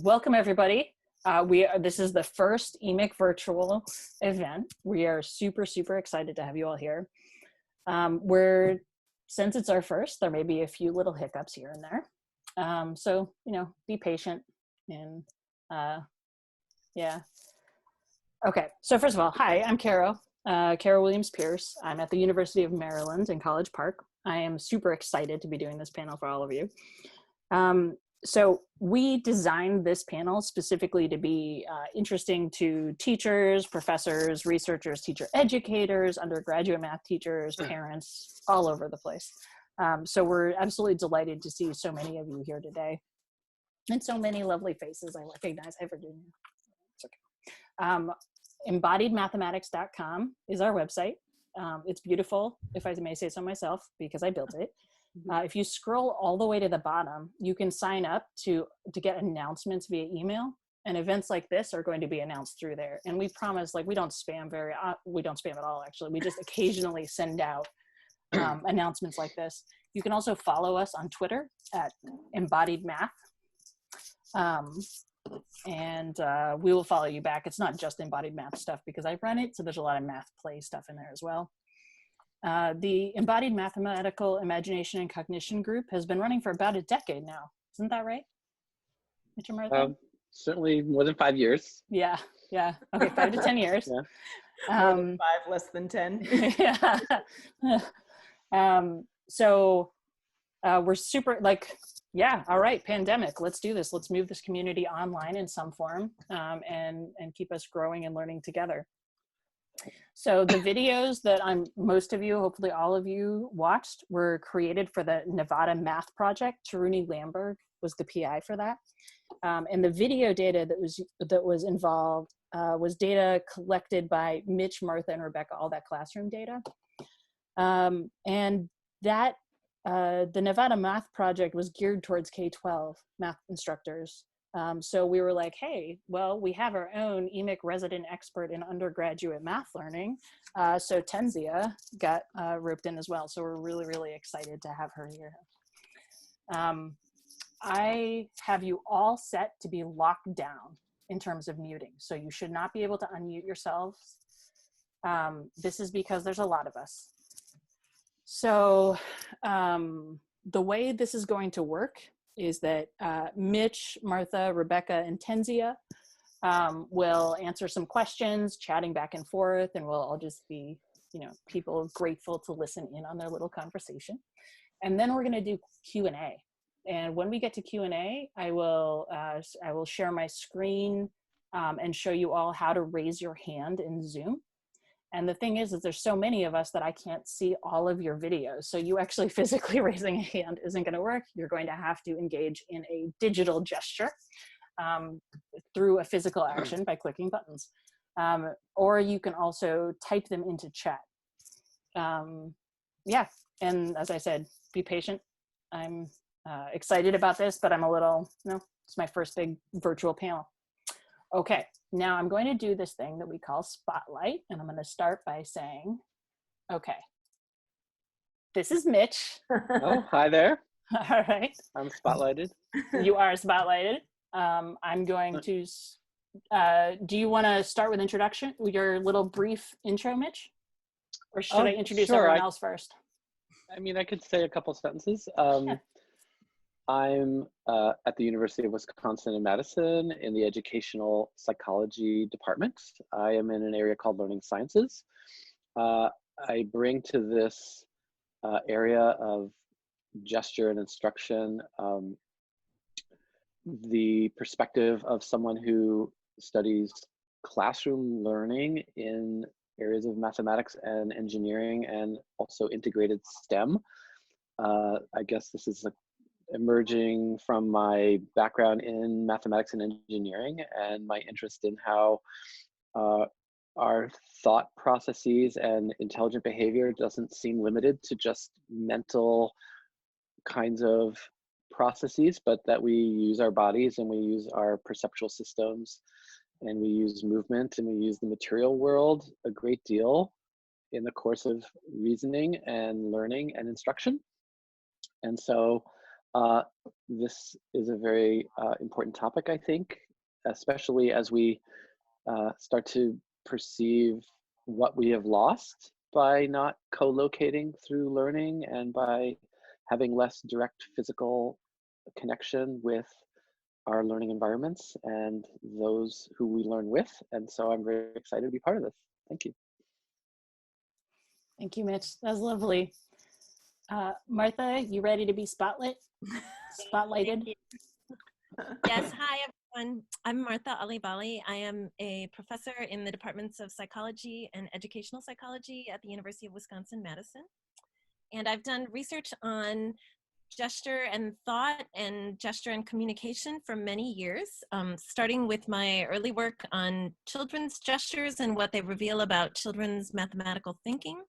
Welcome everybody. This is the first EMIC virtual event. We are super excited to have you all here. Since it's our first, there may be a few little hiccups here and there. So, be patient and yeah. Okay, so first of all, hi, I'm Caro Williams-Pierce. I'm at the University of Maryland in College Park. I am super excited to be doing this panel for all of you. So we designed this panel specifically to be interesting to teachers, professors, researchers, teacher educators, undergraduate math teachers, parents, all over the place. So we're absolutely delighted to see so many of you here today and so many lovely faces I recognize. Hi, Virginia. It's okay. Embodiedmathematics.com is our website. It's beautiful, if I may say so myself, because I built it. If you scroll all the way to the bottom, you can sign up to get announcements via email, and events like this are going to be announced through there. And we promise, we don't spam we don't spam at all, actually. We just occasionally send out announcements like this. You can also follow us on Twitter at Embodied Math. We will follow you back. It's not just embodied math stuff because I run it, so there's a lot of math play stuff in there as well. The Embodied Mathematical Imagination and Cognition group has been running for about a decade now. Isn't that right, Mr. Murtha? Certainly more than 5 years. Yeah. Okay, 5 to 10 years. Yeah. More than 5, less than 10. Yeah. So we're super all right, pandemic, let's do this. Let's move this community online in some form and keep us growing and learning together. So the videos that most of you, hopefully all of you, watched were created for the Nevada Math Project. Taruni Lamberg was the PI for that. And the video data that was involved was data collected by Mitch, Martha, and Rebecca, all that classroom data. And that the Nevada Math Project was geared towards K-12 math instructors. So we were like, hey, well, we have our own EMIC resident expert in undergraduate math learning. So Tenzia got roped in as well. So we're really excited to have her here. I have you all set to be locked down in terms of muting. So you should not be able to unmute yourselves. This is because there's a lot of us. So the way this is going to work is that Mitch, Martha, Rebecca, and Tenzia will answer some questions, chatting back and forth, and we'll all just be, people grateful to listen in on their little conversation. And then we're gonna do Q&A. And when we get to Q&A, I will share my screen and show you all how to raise your hand in Zoom. And the thing is there's so many of us that I can't see all of your videos. So you actually physically raising a hand isn't going to work. You're going to have to engage in a digital gesture through a physical action by clicking buttons. Or you can also type them into chat. Yeah, and as I said, be patient. I'm excited about this, but I'm a little, it's my first big virtual panel. Okay, now I'm going to do this thing that we call Spotlight, and I'm going to start by saying, okay, this is Mitch. Oh, hi there. All right. I'm spotlighted. You are spotlighted. I'm going to, do you want to start with introduction, with your little brief intro, Mitch? Or should I introduce everyone else first? I mean, I could say a couple sentences. Yeah. I'm at the University of Wisconsin in Madison in the educational psychology department. I am in an area called learning sciences. I bring to this area of gesture and instruction the perspective of someone who studies classroom learning in areas of mathematics and engineering and also integrated STEM. I guess this is emerging from my background in mathematics and engineering and my interest in how our thought processes and intelligent behavior doesn't seem limited to just mental kinds of processes, but that we use our bodies and we use our perceptual systems and we use movement and we use the material world a great deal in the course of reasoning and learning and instruction. And so This is a very important topic, I think, especially as we start to perceive what we have lost by not co-locating through learning and by having less direct physical connection with our learning environments and those who we learn with. And so I'm very excited to be part of this. Thank you. Thank you, Mitch. That was lovely. Martha, you ready to be spotlighted? Yes, hi everyone. I'm Martha Alibali. I am a professor in the departments of psychology and educational psychology at the University of Wisconsin-Madison. And I've done research on gesture and thought and gesture and communication for many years, starting with my early work on children's gestures and what they reveal about children's mathematical thinking,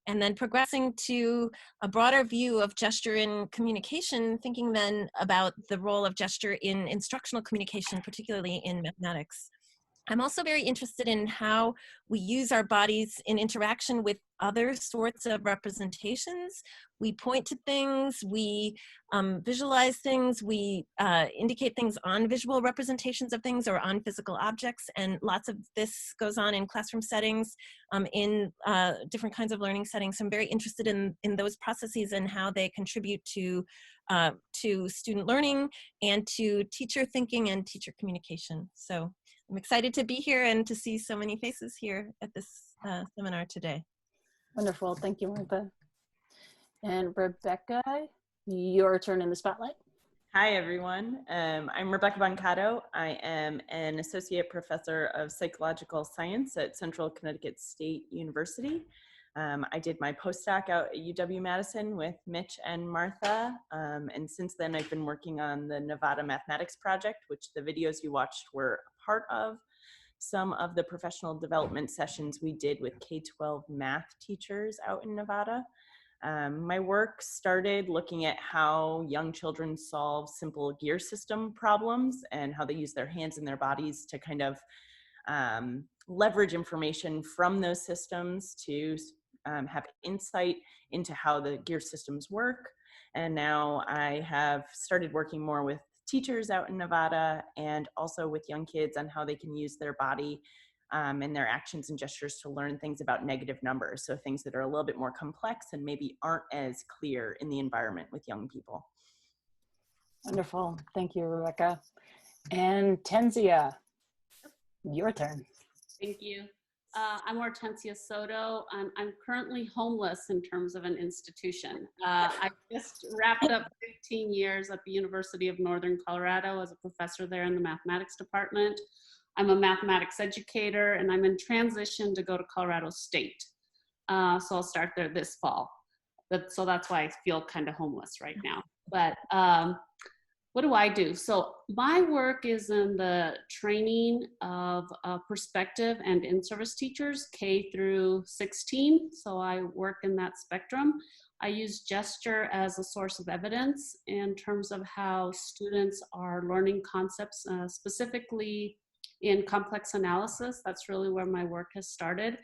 and then progressing to a broader view of gesture in communication, thinking then about the role of gesture in instructional communication, particularly in mathematics. I'm also very interested in how we use our bodies in interaction with other sorts of representations. We point to things, we visualize things, we indicate things on visual representations of things or on physical objects, and lots of this goes on in classroom settings, in different kinds of learning settings. So I'm very interested in those processes and how they contribute to student learning and to teacher thinking and teacher communication. So I'm excited to be here and to see so many faces here at this seminar today. Wonderful. Thank you, Martha. And Rebecca, your turn in the spotlight. Hi, everyone. I'm Rebecca Boncato. I am an associate professor of psychological science at Central Connecticut State University. I did my postdoc out at UW-Madison with Mitch and Martha. And since then, I've been working on the Nevada Mathematics Project, which the videos you watched were a part of. Some of the professional development sessions we did with K-12 math teachers out in Nevada. My work started looking at how young children solve simple gear system problems and how they use their hands and their bodies to kind of leverage information from those systems to have insight into how the gear systems work. And now I have started working more with teachers out in Nevada and also with young kids on how they can use their body and their actions and gestures to learn things about negative numbers. So things that are a little bit more complex and maybe aren't as clear in the environment with young people. Wonderful. Thank you, Rebecca. And Tenzia, your turn. Thank you. I'm Hortensia Soto. I'm currently homeless in terms of an institution. I just wrapped up 15 years at the University of Northern Colorado as a professor there in the mathematics department. I'm a mathematics educator and I'm in transition to go to Colorado State. So I'll start there this fall. So that's why I feel kind of homeless right now. But what do I do? So my work is in the training of prospective and in-service teachers, K through 16. So I work in that spectrum. I use gesture as a source of evidence in terms of how students are learning concepts, specifically in complex analysis. That's really where my work has started.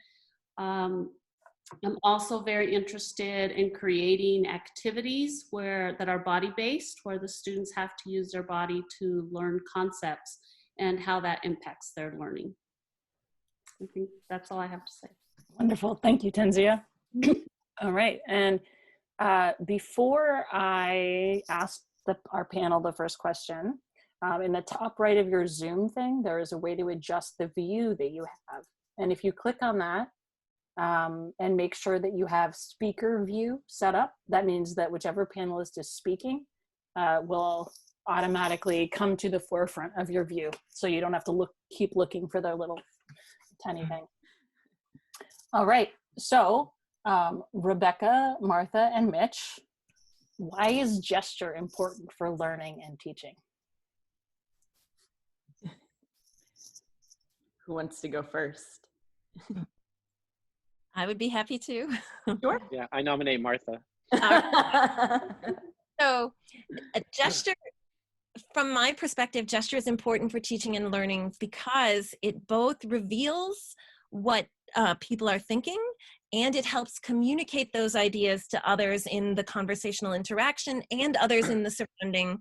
I'm also very interested in creating activities that are body-based, where the students have to use their body to learn concepts and how that impacts their learning. I think that's all I have to say. Wonderful. Thank you, Tenzia. All right. And before I ask our panel the first question, in the top right of your Zoom thing, there is a way to adjust the view that you have. And if you click on that, and make sure that you have speaker view set up. That means that whichever panelist is speaking will automatically come to the forefront of your view. So you don't have to keep looking for their little tiny thing. All right, so Rebecca, Martha, and Mitch, why is gesture important for learning and teaching? Who wants to go first? I would be happy to. Sure. Yeah, I nominate Martha. So a gesture, from my perspective, gesture is important for teaching and learning because it both reveals what people are thinking and it helps communicate those ideas to others in the conversational interaction and others in the surrounding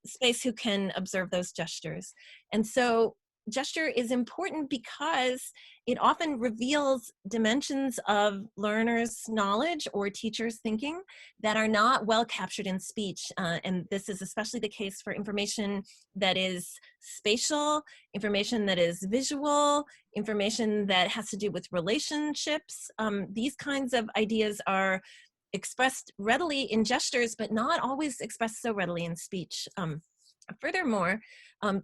space who can observe those gestures. And so gesture is important because it often reveals dimensions of learners' knowledge or teachers' thinking that are not well captured in speech. And this is especially the case for information that is spatial, information that is visual, information that has to do with relationships. These kinds of ideas are expressed readily in gestures, but not always expressed so readily in speech. Furthermore,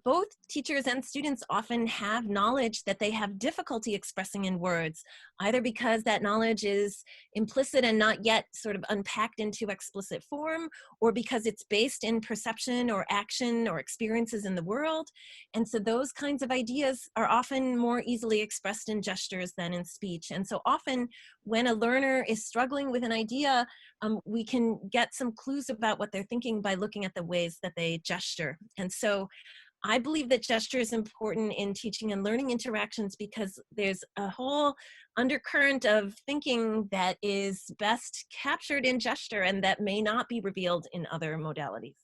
both teachers and students often have knowledge that they have difficulty expressing in words, either because that knowledge is implicit and not yet sort of unpacked into explicit form, or because it's based in perception or action or experiences in the world. And so those kinds of ideas are often more easily expressed in gestures than in speech. And so often when a learner is struggling with an idea, we can get some clues about what they're thinking by looking at the ways that they gesture. And so I believe that gesture is important in teaching and learning interactions because there's a whole undercurrent of thinking that is best captured in gesture and that may not be revealed in other modalities.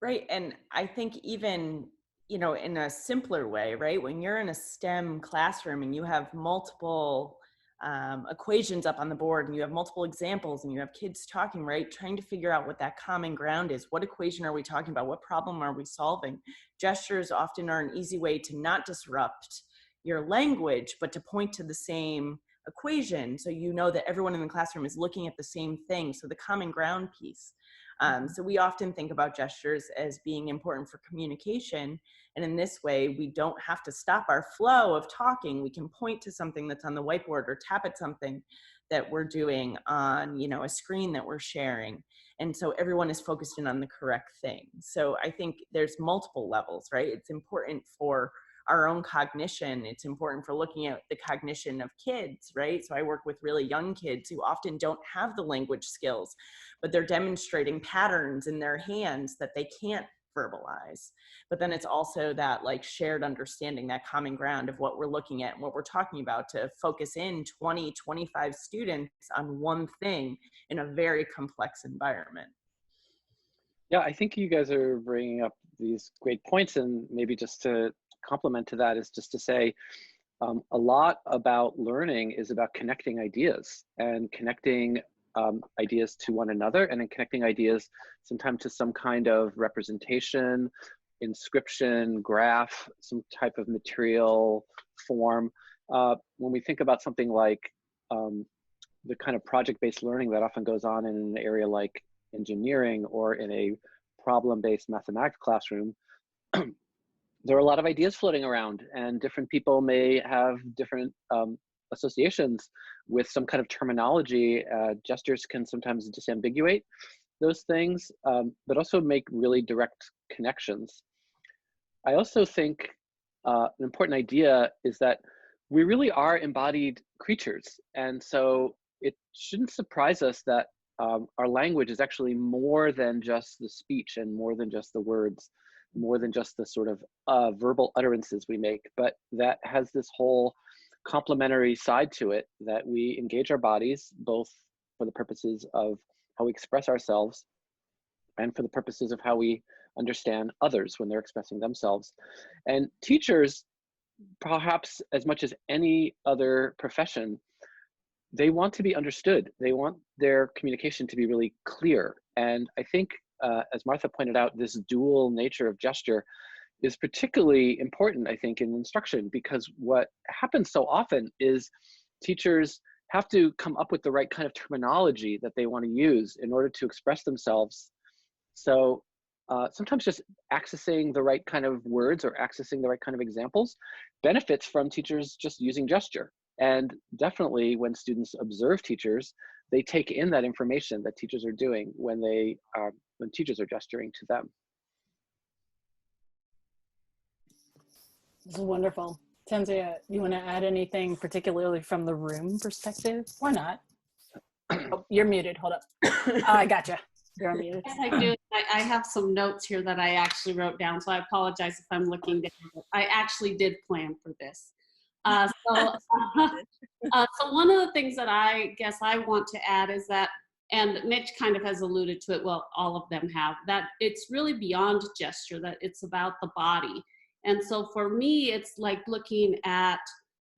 Right, and I think even, you know, in a simpler way, right, when you're in a STEM classroom and you have multiple equations up on the board and you have multiple examples and you have kids talking, right, trying to figure out what that common ground is. What equation are we talking about? What problem are we solving? Gestures often are an easy way to not disrupt your language, but to point to the same equation so you know that everyone in the classroom is looking at the same thing. So the common ground piece. So we often think about gestures as being important for communication. And in this way, we don't have to stop our flow of talking. We can point to something that's on the whiteboard or tap at something that we're doing on, you know, a screen that we're sharing. And so everyone is focused in on the correct thing. So I think there's multiple levels, right? It's important for our own cognition. It's important for looking at the cognition of kids, right? So I work with really young kids who often don't have the language skills, but they're demonstrating patterns in their hands that they can't verbalize. But then it's also that like shared understanding, that common ground of what we're looking at and what we're talking about to focus in 20, 25 students on one thing in a very complex environment. Yeah, I think you guys are bringing up these great points, and maybe just to complement to that is just to say a lot about learning is about connecting ideas and connecting ideas to one another, and then connecting ideas sometimes to some kind of representation, inscription, graph, some type of material form. When we think about something like the kind of project-based learning that often goes on in an area like engineering or in a problem-based mathematics classroom, there are a lot of ideas floating around, and different people may have different associations with some kind of terminology. Gestures can sometimes disambiguate those things, but also make really direct connections. I also think an important idea is that we really are embodied creatures. And so it shouldn't surprise us that our language is actually more than just the speech and more than just the words, more than just the sort of verbal utterances we make, but that has this whole complementary side to it, that we engage our bodies both for the purposes of how we express ourselves and for the purposes of how we understand others when they're expressing themselves. And teachers, perhaps as much as any other profession, they want to be understood. They want their communication to be really clear. And I think, as Martha pointed out, this dual nature of gesture is particularly important, I think, in instruction, because what happens so often is teachers have to come up with the right kind of terminology that they want to use in order to express themselves. So sometimes just accessing the right kind of words or accessing the right kind of examples benefits from teachers just using gesture. And definitely when students observe teachers, they take in that information that teachers are doing when teachers are gesturing to them. This is wonderful. Tenzia, you want to add anything particularly from the room perspective or not? Oh, you're muted. Hold up. I gotcha. You're unmuted. Yes, I do. I have some notes here that I actually wrote down, so I apologize if I'm looking down. I actually did plan for this. So one of the things that I guess I want to add is that, and Mitch kind of has alluded to it, well, all of them have, that it's really beyond gesture, that it's about the body. And so for me, it's like looking at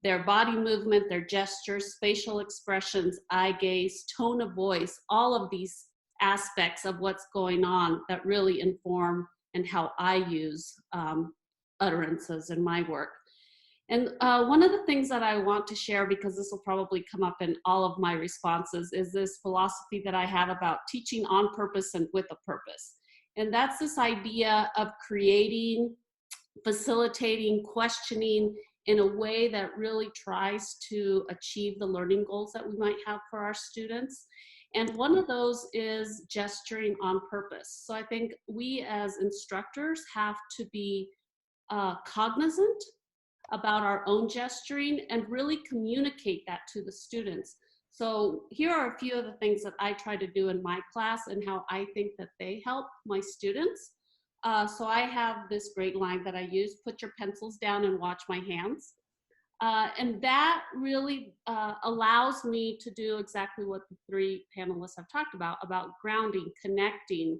their body movement, their gestures, facial expressions, eye gaze, tone of voice, all of these aspects of what's going on that really inform and how I use utterances in my work. And one of the things that I want to share, because this will probably come up in all of my responses, is this philosophy that I have about teaching on purpose and with a purpose. And that's this idea of creating, facilitating, questioning in a way that really tries to achieve the learning goals that we might have for our students. And one of those is gesturing on purpose. So I think we as instructors have to be cognizant about our own gesturing and really communicate that to the students. So here are a few of the things that I try to do in my class and how I think that they help my students. So I have this great line that I use: put your pencils down and watch my hands. And that really allows me to do exactly what the three panelists have talked about grounding, connecting,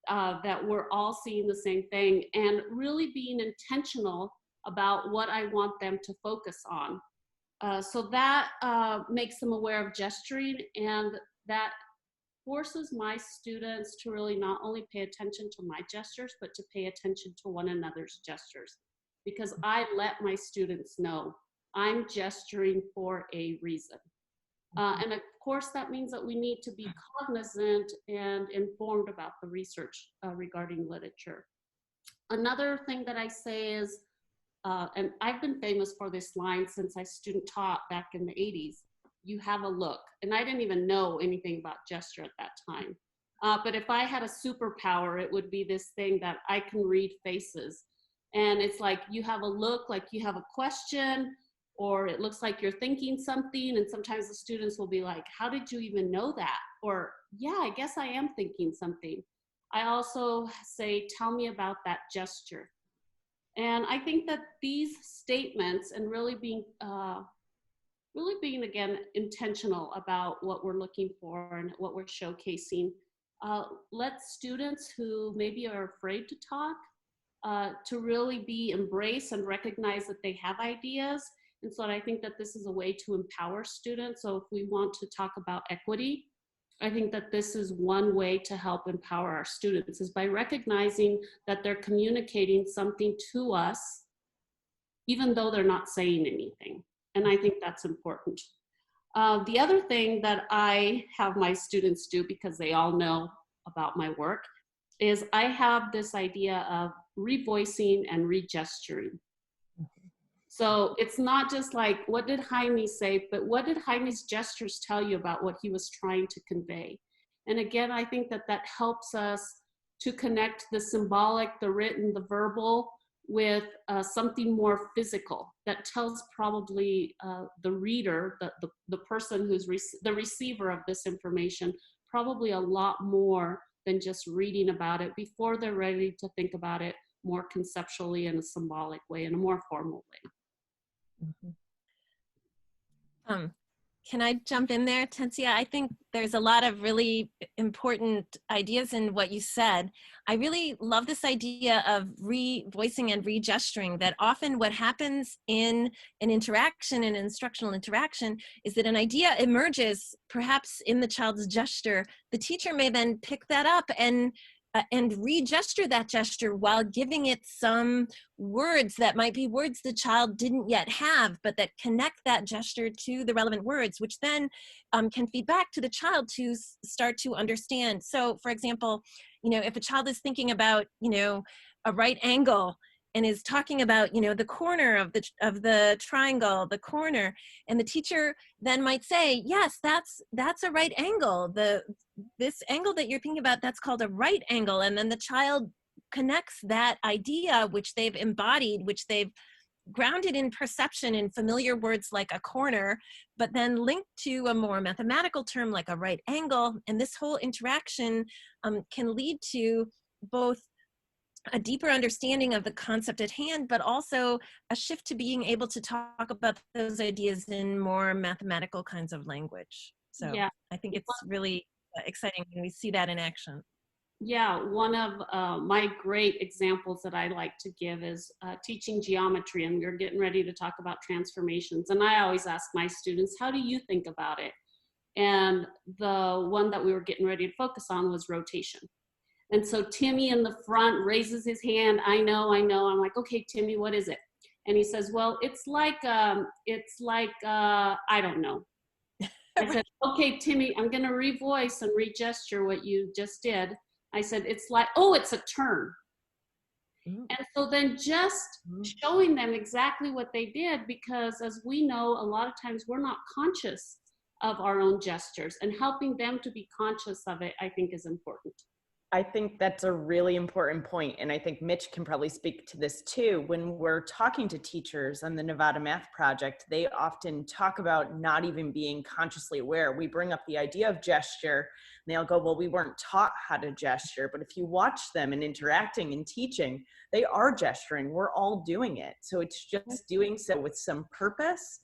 that we're all seeing the same thing, and really being intentional about what I want them to focus on. So that makes them aware of gesturing, and that forces my students to really not only pay attention to my gestures, but to pay attention to one another's gestures. Because I let my students know I'm gesturing for a reason. And of course, that means that we need to be cognizant and informed about the research regarding literature. Another thing that I say is, and I've been famous for this line since I student taught back in the 80s, you have a look. And I didn't even know anything about gesture at that time. But if I had a superpower, it would be this thing that I can read faces. And it's like, you have a look, like you have a question, or it looks like you're thinking something. And sometimes the students will be like, how did you even know that? Or, yeah, I guess I am thinking something. I also say, tell me about that gesture. And I think that these statements, and really being again intentional about what we're looking for and what we're showcasing, let students who maybe are afraid to talk to really embrace and recognize that they have ideas. And so I think that this is a way to empower students. So if we want to talk about equity, I think that this is one way to help empower our students, is by recognizing that they're communicating something to us, even though they're not saying anything. And I think that's important. The other thing that I have my students do, because they all know about my work, is I have this idea of revoicing and regesturing. So it's not just like, what did Jaime say, but what did Jaime's gestures tell you about what he was trying to convey? And again, I think that that helps us to connect the symbolic, the written, the verbal with something more physical that tells probably the reader, the person who's the receiver of this information, probably a lot more than just reading about it before they're ready to think about it more conceptually in a symbolic way, in a more formal way. Can I jump in there, Tensia? I think there's a lot of really important ideas in what you said. I really love this idea of re-voicing and re-gesturing, that often what happens in an interaction, an instructional interaction, is that an idea emerges perhaps in the child's gesture. The teacher may then pick that up and re-gesture that gesture while giving it some words that might be words the child didn't yet have, but that connect that gesture to the relevant words, which then can feed back to the child to start to understand. So for example, if a child is thinking about, a right angle, and is talking about, the corner of the triangle, the corner, and the teacher then might say, yes, that's a right angle. This angle that you're thinking about, that's called a right angle. And then the child connects that idea, which they've embodied, which they've grounded in perception in familiar words like a corner, but then linked to a more mathematical term like a right angle. And this whole interaction can lead to both a deeper understanding of the concept at hand, but also a shift to being able to talk about those ideas in more mathematical kinds of language. So Yeah. I think it's really exciting when we see that in action. Yeah, one of my great examples that I like to give is teaching geometry, and we're getting ready to talk about transformations. And I always ask my students, how do you think about it? And the one that we were getting ready to focus on was rotation. And so Timmy in the front raises his hand. I know. I'm like, okay, Timmy, what is it? And he says, well, it's like I don't know. I said, okay, Timmy, I'm going to revoice and regesture what you just did. I said, it's like, oh, it's a turn. And so then just showing them exactly what they did, because as we know, a lot of times we're not conscious of our own gestures, and helping them to be conscious of it, I think, is important. I think that's a really important point, and I think Mitch can probably speak to this too. When we're talking to teachers on the Nevada Math Project, they often talk about not even being consciously aware. We bring up the idea of gesture, and they'll go, well, we weren't taught how to gesture, but if you watch them and interacting and teaching, they are gesturing. We're all doing it. So it's just doing so with some purpose.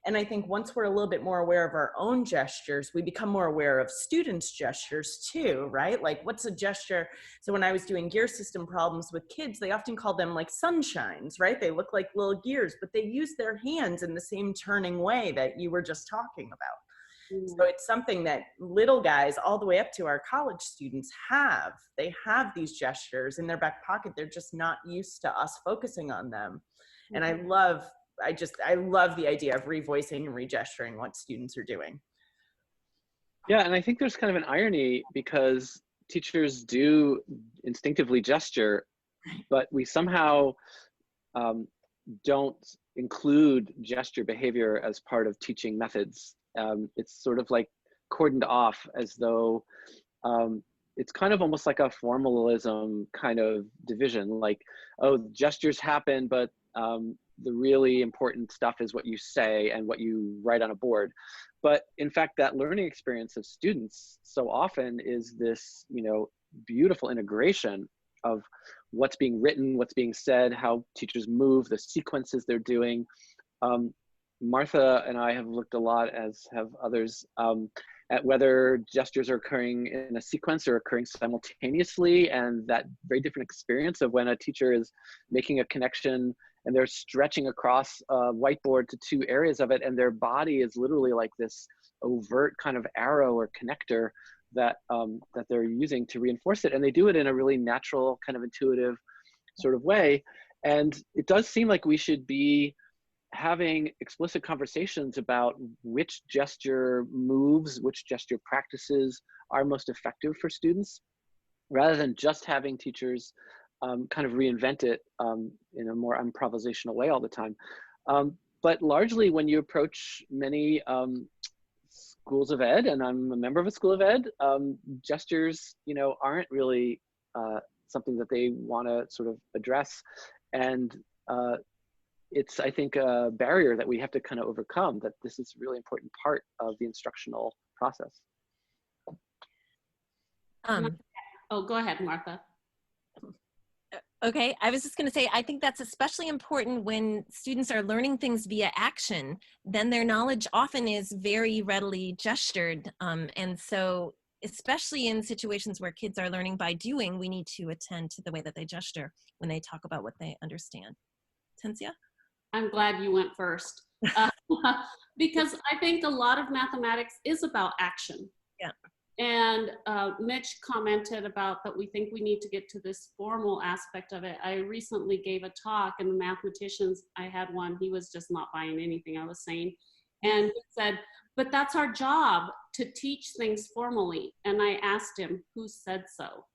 And I think once we're a little bit more aware of our own gestures, we become more aware of students' gestures too, right? Like, what's a gesture? So when I was doing gear system problems with kids, they often call them like sunshines, right? They look like little gears, but they use their hands in the same turning way that you were just talking about. So it's something that little guys all the way up to our college students have. They have these gestures in their back pocket. They're just not used to us focusing on them. And I love the idea of revoicing and regesturing what students are doing. Yeah, and I think there's kind of an irony, because teachers do instinctively gesture, but we somehow don't include gesture behavior as part of teaching methods. It's sort of like cordoned off, as though it's kind of almost like a formalism kind of division, like, oh, gestures happen, but the really important stuff is what you say and what you write on a board. But in fact, that learning experience of students so often is this, beautiful integration of what's being written, what's being said, how teachers move, the sequences they're doing. Martha and I have looked a lot, as have others, at whether gestures are occurring in a sequence or occurring simultaneously, and that very different experience of when a teacher is making a connection and they're stretching across a whiteboard to two areas of it, and their body is literally like this overt kind of arrow or connector that that they're using to reinforce it. And they do it in a really natural, kind of intuitive sort of way. And it does seem like we should be having explicit conversations about which gesture moves, which gesture practices are most effective for students, rather than just having teachers kind of reinvent it in a more improvisational way all the time. But largely, when you approach many schools of ed, and I'm a member of a school of ed, gestures, aren't really something that they want to sort of address. And it's, I think, a barrier that we have to kind of overcome, that this is a really important part of the instructional process. Oh, go ahead, Martha. Okay, I was just going to say, I think that's especially important when students are learning things via action. Then their knowledge often is very readily gestured. And so, especially in situations where kids are learning by doing, we need to attend to the way that they gesture when they talk about what they understand. Tensia? I'm glad you went first. Because I think a lot of mathematics is about action. Yeah. And Mitch commented about that we think we need to get to this formal aspect of it. I recently gave a talk, and the mathematicians, I had one, he was just not buying anything I was saying. And he said, but that's our job, to teach things formally. And I asked him, who said so?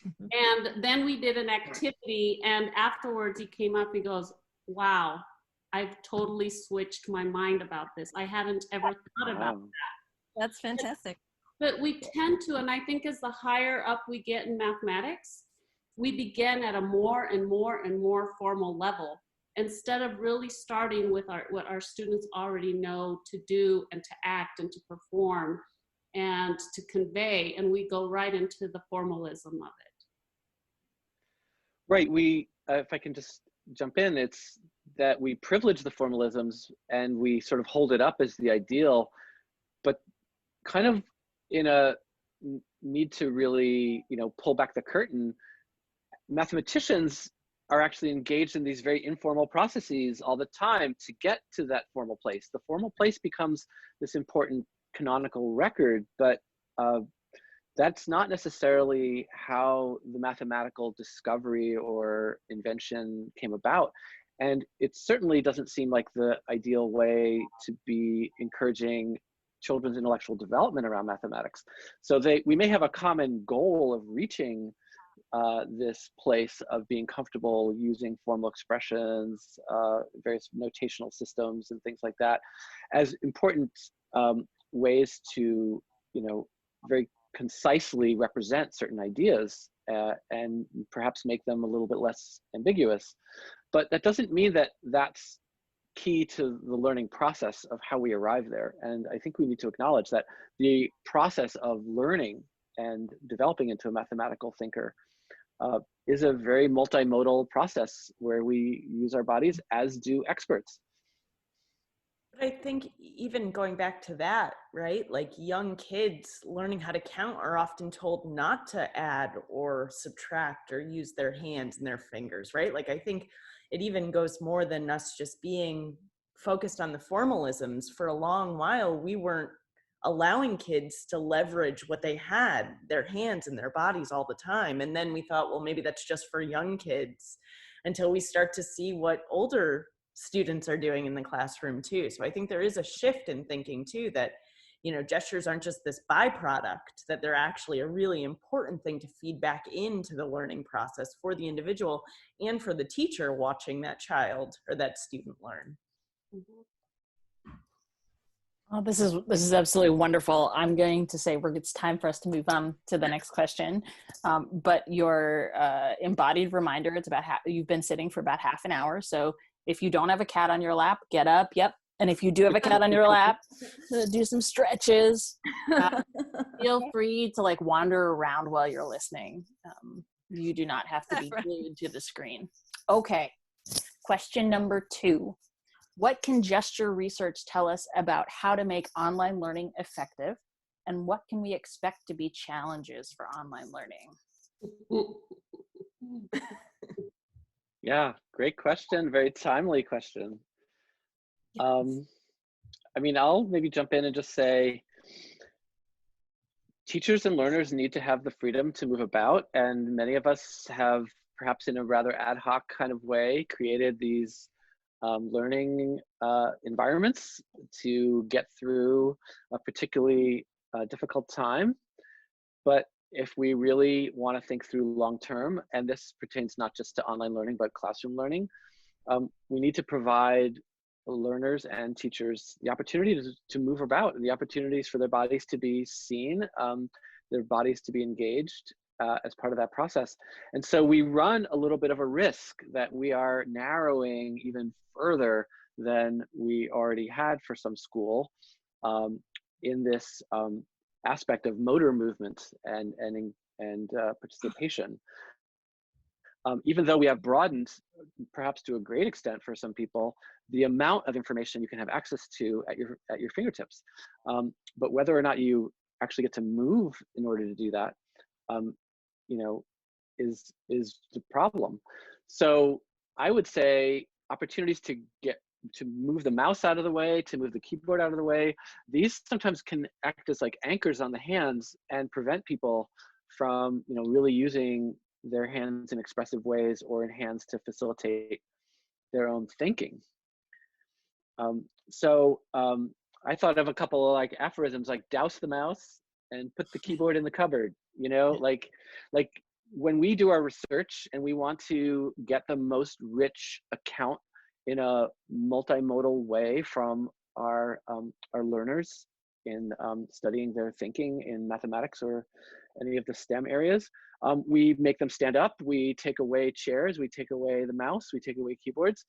And then we did an activity, and afterwards he came up, he goes, wow, I've totally switched my mind about this. I hadn't ever thought about that. That's fantastic. But we tend to, and I think as the higher up we get in mathematics, we begin at a more and more and more formal level, instead of really starting with what our students already know to do and to act and to perform and to convey, and we go right into the formalism of it. Right. If I can just jump in, it's that we privilege the formalisms and we sort of hold it up as the ideal, but kind of in a need to really, pull back the curtain. Mathematicians are actually engaged in these very informal processes all the time to get to that formal place. The formal place becomes this important canonical record, but that's not necessarily how the mathematical discovery or invention came about. And it certainly doesn't seem like the ideal way to be encouraging children's intellectual development around mathematics. So we may have a common goal of reaching this place of being comfortable using formal expressions, various notational systems and things like that as important ways to, very concisely represent certain ideas and perhaps make them a little bit less ambiguous. But that doesn't mean that that's key to the learning process of how we arrive there. And I think we need to acknowledge that the process of learning and developing into a mathematical thinker is a very multimodal process where we use our bodies, as do experts. But I think even going back to that, right? Like young kids learning how to count are often told not to add or subtract or use their hands and their fingers, right? Like I think it even goes more than us just being focused on the formalisms. For a long while, we weren't allowing kids to leverage what they had, their hands and their bodies all the time. And then we thought, well, maybe that's just for young kids, until we start to see what older students are doing in the classroom too. So I think there is a shift in thinking too, that, gestures aren't just this byproduct, that they're actually a really important thing to feed back into the learning process for the individual and for the teacher watching that child or that student learn. Oh, this is absolutely wonderful. I'm going to say it's time for us to move on to the next question. But your embodied reminder, it's about you've been sitting for about half an hour. So if you don't have a cat on your lap, get up. Yep. And if you do have a cat on your lap, do some stretches. Feel free to wander around while you're listening. You do not have to be glued to the screen. Okay. Question number 2. What can gesture research tell us about how to make online learning effective? And what can we expect to be challenges for online learning? Yeah, great question. Very timely question. Yes. I'll maybe jump in and just say, teachers and learners need to have the freedom to move about. And many of us have, perhaps in a rather ad hoc kind of way, created these learning environments to get through a particularly difficult time. But if we really want to think through long term, and this pertains not just to online learning, but classroom learning, we need to provide learners and teachers the opportunity to move about, the opportunities for their bodies to be seen, their bodies to be engaged as part of that process. And so we run a little bit of a risk that we are narrowing even further than we already had for some school in this aspect of motor movement and participation. Even though we have broadened, perhaps to a great extent for some people, the amount of information you can have access to at your fingertips. But whether or not you actually get to move in order to do that, is the problem. So I would say opportunities to move the mouse out of the way, to move the keyboard out of the way, these sometimes can act as like anchors on the hands and prevent people from really using their hands in expressive ways or in hands to facilitate their own thinking. So I thought of a couple of like aphorisms, like douse the mouse and put the keyboard in the cupboard. Like when we do our research and we want to get the most rich account in a multimodal way from our learners in studying their thinking in mathematics or any of the STEM areas, we make them stand up, we take away chairs, we take away the mouse, we take away keyboards.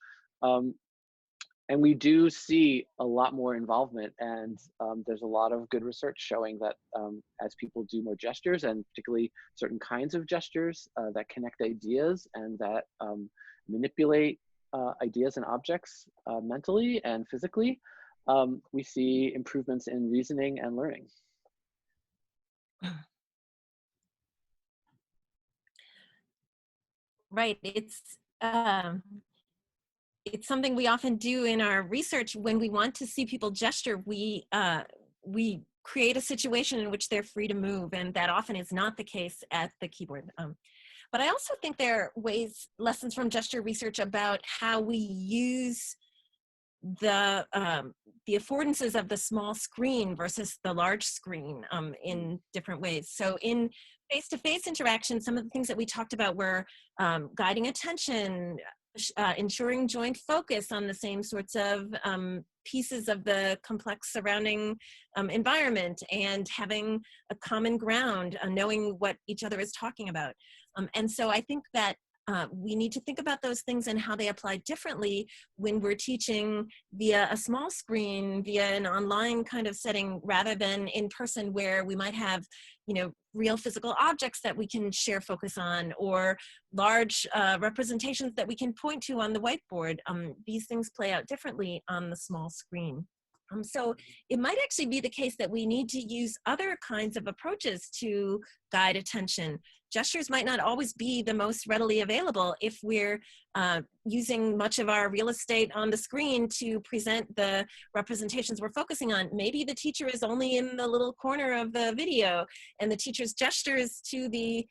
And we do see a lot more involvement, and there's a lot of good research showing that as people do more gestures, and particularly certain kinds of gestures that connect ideas and that manipulate ideas and objects mentally and physically, we see improvements in reasoning and learning. Right. It's something we often do in our research. When we want to see people gesture, we create a situation in which they're free to move, and that often is not the case at the keyboard. But I also think there are lessons from gesture research about how we use the affordances of the small screen versus the large screen in different ways. So in face-to-face interaction, some of the things that we talked about were guiding attention, ensuring joint focus on the same sorts of pieces of the complex surrounding environment, and having a common ground, knowing what each other is talking about. And so I think that we need to think about those things and how they apply differently when we're teaching via a small screen, via an online kind of setting, rather than in person, where we might have, real physical objects that we can share focus on, or large representations that we can point to on the whiteboard. These things play out differently on the small screen. So it might actually be the case that we need to use other kinds of approaches to guide attention. Gestures might not always be the most readily available if we're using much of our real estate on the screen to present the representations we're focusing on. Maybe the teacher is only in the little corner of the video, and the teacher's gestures to the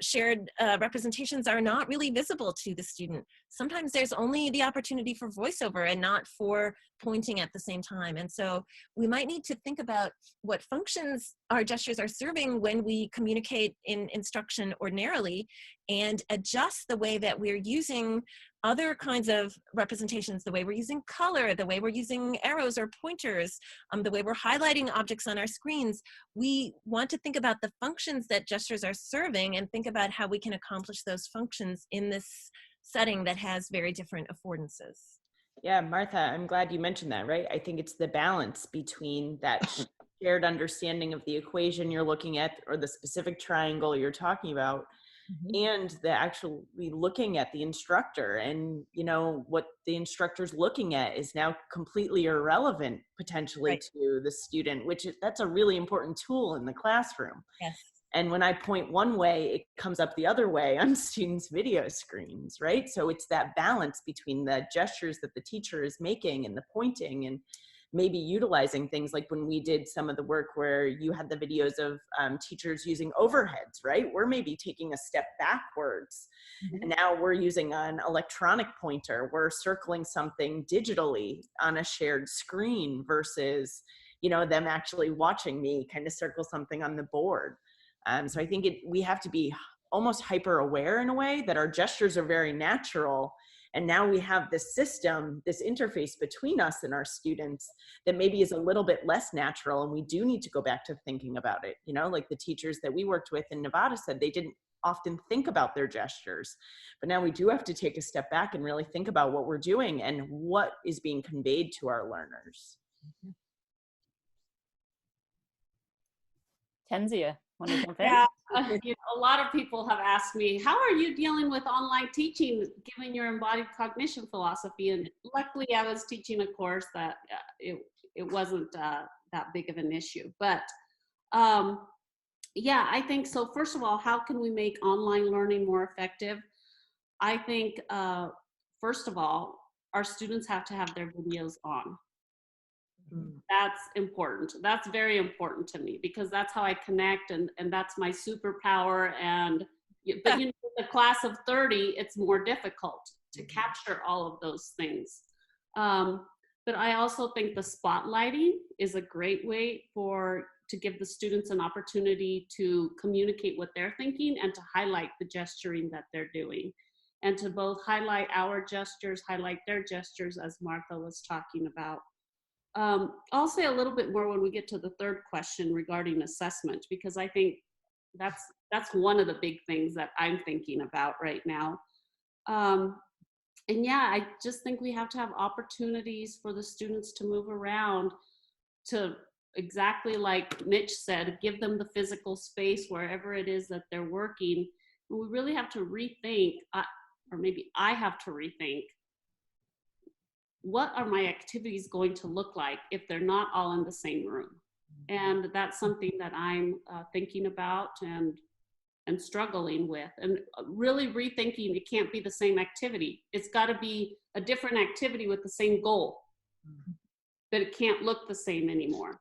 shared representations are not really visible to the student. Sometimes there's only the opportunity for voiceover and not for pointing at the same time. And so we might need to think about what functions our gestures are serving when we communicate in instruction ordinarily, and adjust the way that we're using other kinds of representations, the way we're using color, the way we're using arrows or pointers, the way we're highlighting objects on our screens. We want to think about the functions that gestures are serving and think about how we can accomplish those functions in this setting that has very different affordances. Yeah, Martha, I'm glad you mentioned that, right? I think it's the balance between that shared understanding of the equation you're looking at, or the specific triangle you're talking about, and the actually looking at the instructor, and what the instructor's looking at is now completely irrelevant potentially to the student, that's a really important tool in the classroom. Yes. And when I point one way, it comes up the other way on students' video screens, right? So it's that balance between the gestures that the teacher is making and the pointing, and maybe utilizing things like when we did some of the work where you had the videos of teachers using overheads, right? We're maybe taking a step backwards, and now we're using an electronic pointer. We're circling something digitally on a shared screen versus, them actually watching me kind of circle something on the board. So I think we have to be almost hyper aware in a way that our gestures are very natural. And now we have this system, this interface between us and our students that maybe is a little bit less natural. And we do need to go back to thinking about it. Like the teachers that we worked with in Nevada said they didn't often think about their gestures. But now we do have to take a step back and really think about what we're doing and what is being conveyed to our learners. Tenzia, want to jump in? Yeah, a lot of people have asked me, how are you dealing with online teaching given your embodied cognition philosophy? And luckily I was teaching a course that it wasn't that big of an issue. But yeah, I think so. First of all, how can we make online learning more effective? I think, first of all, our students have to have their videos on. That's important. That's very important to me, because that's how I connect, and that's my superpower. But the class of 30, it's more difficult to capture all of those things. But I also think the spotlighting is a great way to give the students an opportunity to communicate what they're thinking and to highlight the gesturing that they're doing, and to both highlight our gestures, highlight their gestures, as Martha was talking about. I'll say a little bit more when we get to the third question regarding assessment, because I think that's one of the big things that I'm thinking about right now. And yeah, I just think we have to have opportunities for the students to move around, to exactly like Mitch said, give them the physical space wherever it is that they're working. And we really have to rethink, or maybe I have to rethink, what are my activities going to look like if they're not all in the same room? And that's something that I'm thinking about and struggling with, and really rethinking. It can't be the same activity. It's got to be a different activity with the same goal, but it can't look the same anymore.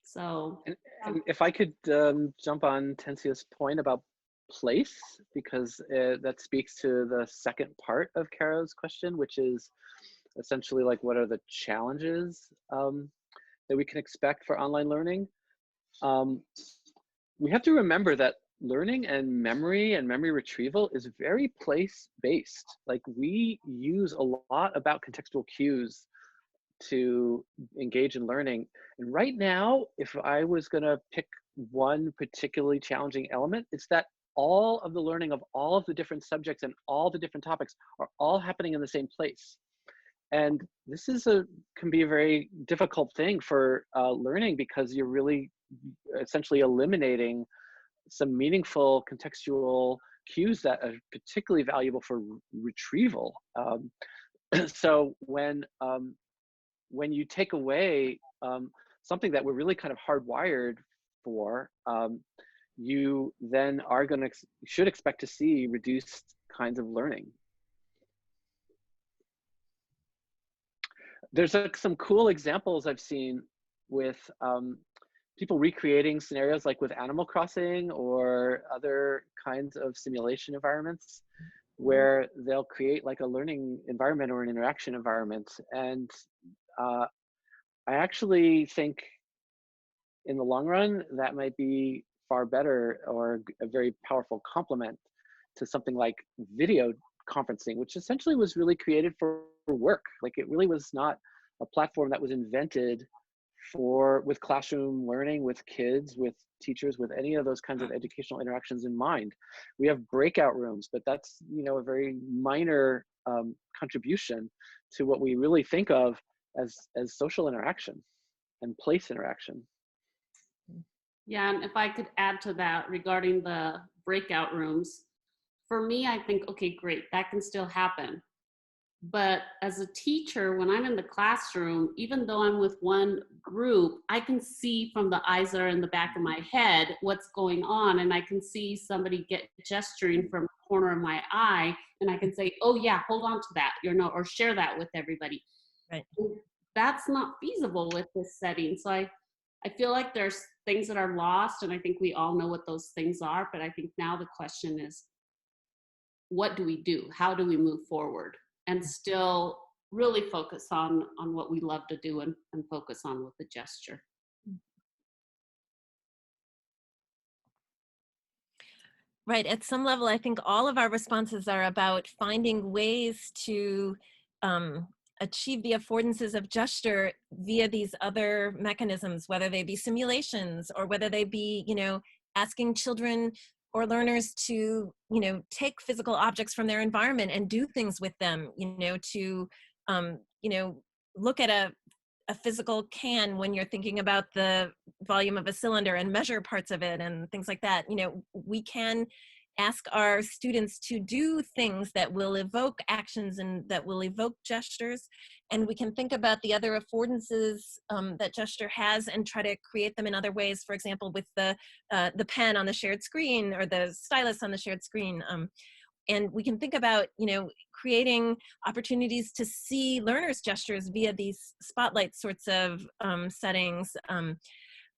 So and if I could jump on Tensia's point about place, because that speaks to the second part of Caro's question, which is essentially like, what are the challenges that we can expect for online learning? We have to remember that learning and memory retrieval is very place-based. Like, we use a lot about contextual cues to engage in learning. And right now, if I was gonna pick one particularly challenging element, it's that all of the learning of all of the different subjects and all the different topics are all happening in the same place. And this can be a very difficult thing for learning, because you're really essentially eliminating some meaningful contextual cues that are particularly valuable for retrieval. So when you take away something that we're really kind of hardwired for, you then are should expect to see reduced kinds of learning. There's some cool examples I've seen with people recreating scenarios like with Animal Crossing or other kinds of simulation environments, where they'll create like a learning environment or an interaction environment. And I actually think in the long run, that might be far better, or a very powerful complement to something like video conferencing, which essentially was really created for work. Like, it really was not a platform that was invented with classroom learning, with kids, with teachers, with any of those kinds of educational interactions in mind. We have breakout rooms, but that's, a very minor contribution to what we really think of as social interaction and place interaction. yeah, and if I could add to that regarding the breakout rooms, for me, I think, okay, great, that can still happen. But as a teacher, when I'm in the classroom, even though I'm with one group, I can see from the eyes that are in the back of my head what's going on. And I can see somebody gesturing from the corner of my eye, and I can say, oh yeah, hold on to that, or share that with everybody. Right. That's not feasible with this setting. So I feel like there's things that are lost, and I think we all know what those things are. But I think now the question is, what do we do? How do we move forward and still really focus on what we love to do, and focus on with the gesture? Right. At some level, I think all of our responses are about finding ways to achieve the affordances of gesture via these other mechanisms, whether they be simulations or whether they be, asking children or learners to, take physical objects from their environment and do things with them, to, look at a physical can when you're thinking about the volume of a cylinder and measure parts of it and things like that. We can ask our students to do things that will evoke actions and that will evoke gestures. And we can think about the other affordances that gesture has and try to create them in other ways. For example, with the pen on the shared screen or the stylus on the shared screen. And we can think about, creating opportunities to see learners' gestures via these spotlight sorts of settings.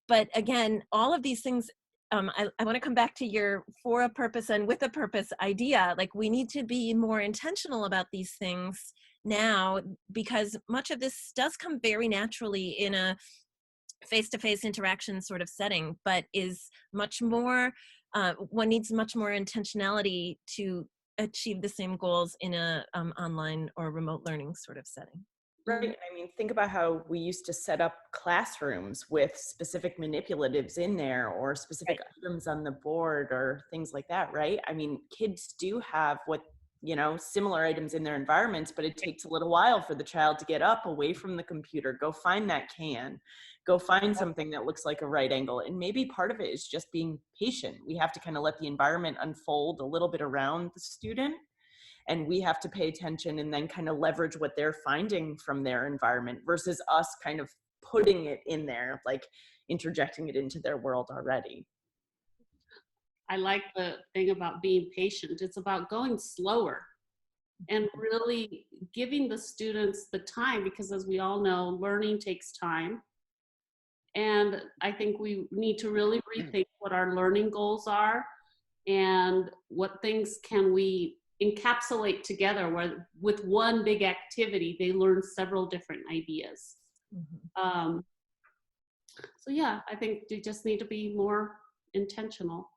But again, all of these things, I want to come back to your for a purpose and with a purpose idea. Like, we need to be more intentional about these things now, because much of this does come very naturally in a face-to-face interaction sort of setting, but is much more, one needs much more intentionality to achieve the same goals in a online or remote learning sort of setting. Right. I mean, think about how we used to set up classrooms with specific manipulatives in there, or specific items on the board, or things like that, right? I mean, kids do have what you know, similar items in their environments, but it takes a little while for the child to get up away from the computer, go find that can, go find something that looks like a right angle. And maybe part of it is just being patient. We have to kind of let the environment unfold a little bit around the student, and we have to pay attention and then kind of leverage what they're finding from their environment versus us kind of putting it in there, like interjecting it into their world already. I like the thing about being patient. It's about going slower and really giving the students the time, because as we all know, learning takes time. And I think we need to really rethink what our learning goals are and what things can we encapsulate together, where with one big activity, they learn several different ideas. So yeah, I think you just need to be more intentional.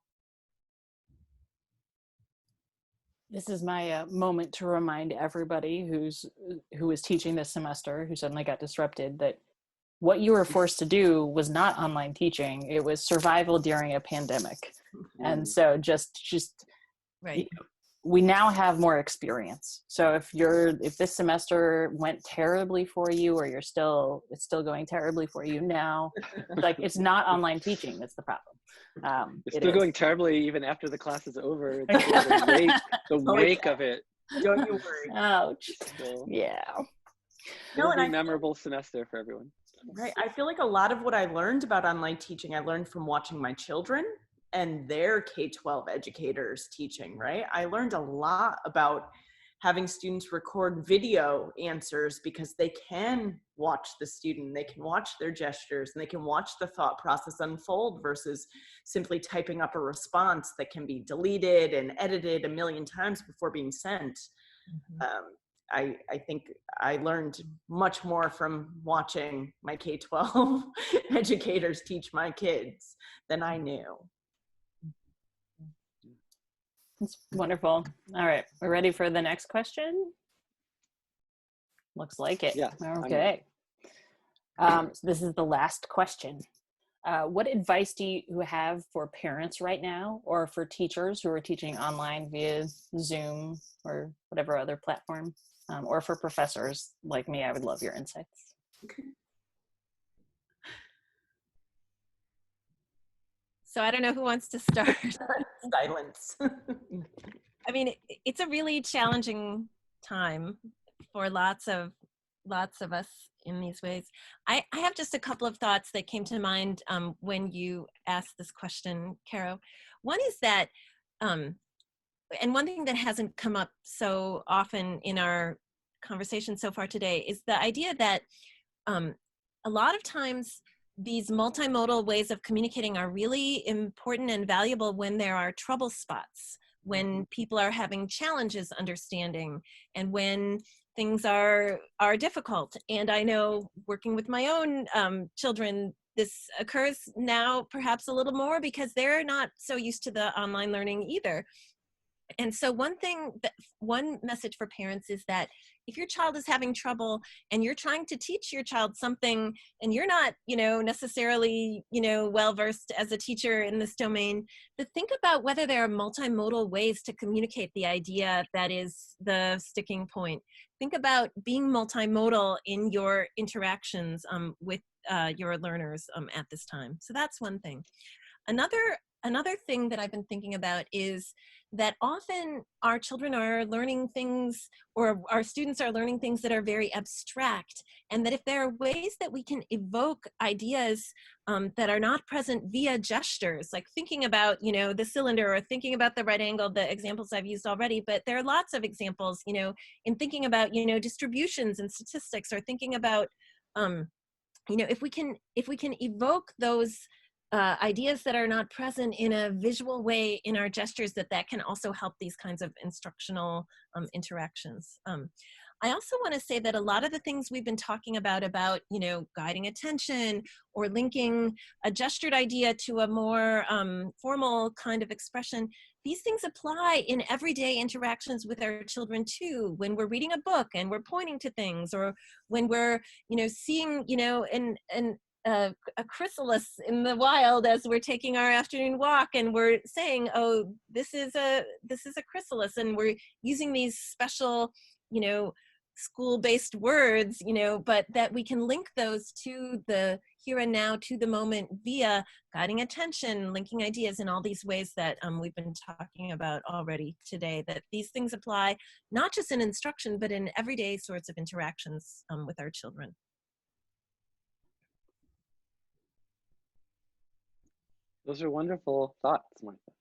This is my moment to remind everybody who is teaching this semester, who suddenly got disrupted, that what you were forced to do was not online teaching. It was survival during a pandemic. And so just Right. we now have more experience. So if this semester went terribly for you, or it's still going terribly for you now, like, it's not online teaching that's the problem. It's still going terribly even after the class is over. The wake of it. Don't you worry. Ouch. Still, Yeah. it'll be a memorable semester for everyone. Right. I feel like a lot of what I learned about online teaching, I learned from watching my children and their K-12 educators teaching, right? I learned a lot about having students record video answers because they can watch the student, they can watch their gestures, and they can watch the thought process unfold versus simply typing up a response that can be deleted and edited a million times before being sent. I think I learned much more from watching my K-12 educators teach my kids than I knew. That's wonderful. All right, we're ready for the next question? Looks like it. Yeah. Okay. So this is the last question. What advice do you have for parents right now, or for teachers who are teaching online via Zoom or whatever other platform, or for professors like me? I would love your insights. So I don't know who wants to start. Silence. I mean, it's a really challenging time for lots of us in these ways. I have just a couple of thoughts that came to mind when you asked this question, Caro. One is that, and one thing that hasn't come up so often in our conversation so far today is the idea that a lot of times these multimodal ways of communicating are really important and valuable when there are trouble spots, when people are having challenges understanding, and when things are difficult. And I know, working with my own children, this occurs now perhaps a little more because they're not so used to the online learning either. And so one message for parents is that if your child is having trouble and you're trying to teach your child something and you're not, necessarily, well-versed as a teacher in this domain, to think about whether there are multimodal ways to communicate the idea that is the sticking point. Think about being multimodal in your interactions with your learners at this time. So that's one thing. Another thing that I've been thinking about is that often our children are learning things, or our students are learning things that are very abstract, and that if there are ways that we can evoke ideas that are not present via gestures, like thinking about, the cylinder, or thinking about the right angle, the examples I've used already, but there are lots of examples, in thinking about, distributions and statistics, or thinking about, if we can evoke those ideas that are not present in a visual way in our gestures, that can also help these kinds of instructional interactions. I also want to say that a lot of the things we've been talking about, guiding attention or linking a gestured idea to a more formal kind of expression, these things apply in everyday interactions with our children too. When we're reading a book and we're pointing to things, or when we're, seeing, and a chrysalis in the wild as we're taking our afternoon walk, and we're saying, oh, this is a chrysalis, and we're using these special, school-based words, but that we can link those to the here and now, to the moment, via guiding attention, linking ideas, in all these ways that we've been talking about already today, that these things apply not just in instruction, but in everyday sorts of interactions with our children. Those are wonderful thoughts, Martha.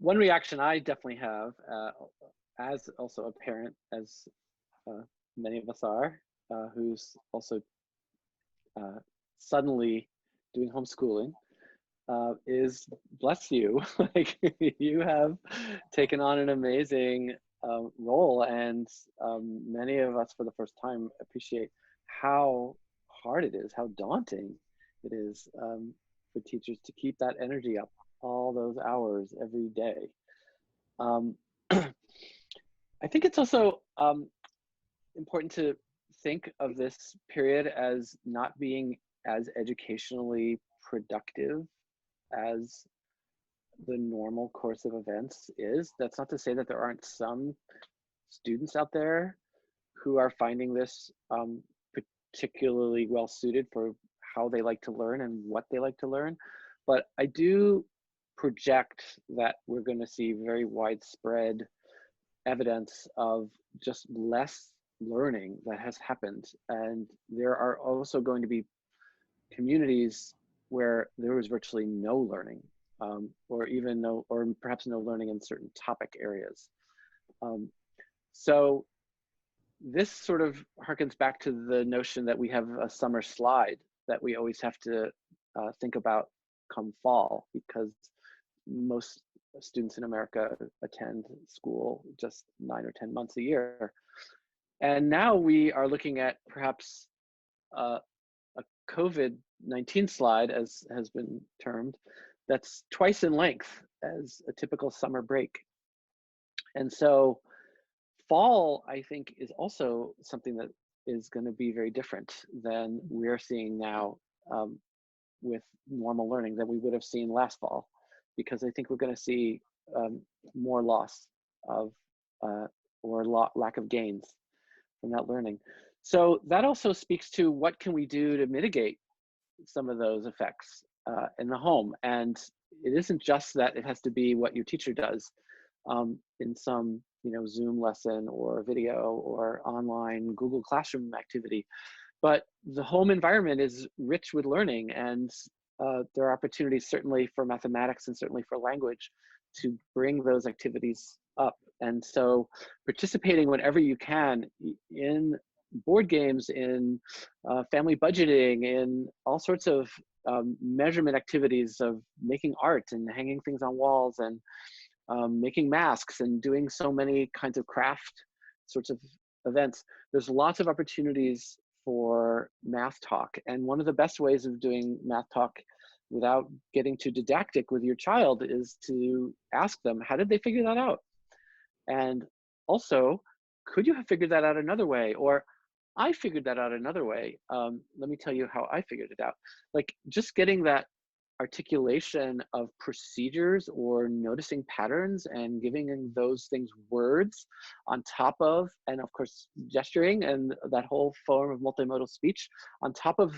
One reaction I definitely have, as also a parent, as many of us are, who's also suddenly doing homeschooling, is bless you. Like, you have taken on an amazing role, and many of us for the first time appreciate how hard it is, how daunting it is for teachers to keep that energy up all those hours every day. I think it's also important to think of this period as not being as educationally productive as the normal course of events is. That's not to say that there aren't some students out there who are finding this particularly well suited for how they like to learn and what they like to learn. But I do project that we're going to see very widespread evidence of just less learning that has happened. And there are also going to be communities where there was virtually no learning, or even no, or perhaps no learning in certain topic areas. So this sort of harkens back to the notion that we have a summer slide that we always have to think about come fall, because most students in America attend school just 9 or 10 months a year. And now we are looking at perhaps a COVID-19 slide, as has been termed, that's twice in length as a typical summer break. And so fall, I think, is also something that is going to be very different than we're seeing now with normal learning that we would have seen last fall, because I think we're going to see more loss of or lack of gains from that learning. So that also speaks to what can we do to mitigate some of those effects in the home. And it isn't just that it has to be what your teacher does in some Zoom lesson or video or online Google Classroom activity, but the home environment is rich with learning, and there are opportunities certainly for mathematics and certainly for language to bring those activities up. And so participating whenever you can in board games, in family budgeting, in all sorts of measurement activities of making art and hanging things on walls and making masks and doing so many kinds of craft sorts of events. There's lots of opportunities for math talk. And one of the best ways of doing math talk without getting too didactic with your child is to ask them, how did they figure that out? And also, could you have figured that out another way? Or I figured that out another way. Let me tell you how I figured it out. Like, just getting that articulation of procedures or noticing patterns and giving those things words on top of, and of course gesturing and that whole form of multimodal speech on top of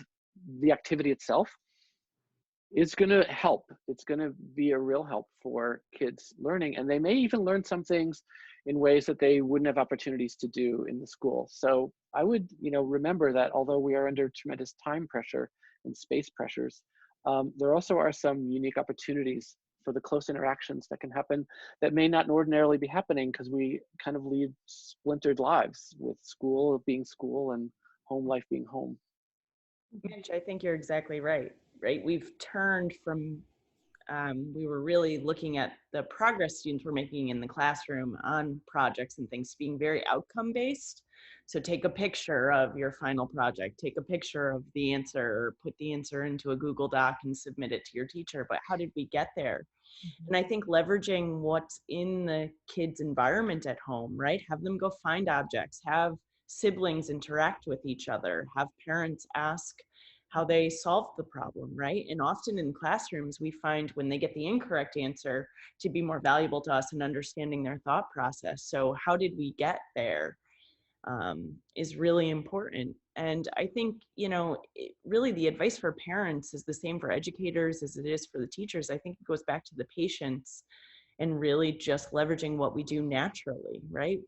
the activity itself is going to help. It's going to be a real help for kids learning, and they may even learn some things in ways that they wouldn't have opportunities to do in the school. So I would remember that although we are under tremendous time pressure and space pressures, there also are some unique opportunities for the close interactions that can happen that may not ordinarily be happening because we kind of lead splintered lives, with school being school and home life being home. Mitch, I think you're exactly right. We've turned from, we were really looking at the progress students were making in the classroom on projects and things being very outcome based. So take a picture of your final project, take a picture of the answer, or put the answer into a Google Doc and submit it to your teacher. But how did we get there? Mm-hmm. And I think leveraging what's in the kids' environment at home, right? Have them go find objects, have siblings interact with each other, have parents ask how they solved the problem, right? And often in classrooms, we find when they get the incorrect answer to be more valuable to us in understanding their thought process. So how did we get there is really important. And I think, really the advice for parents is the same for educators as it is for the teachers. I think it goes back to the patients and really just leveraging what we do naturally, right?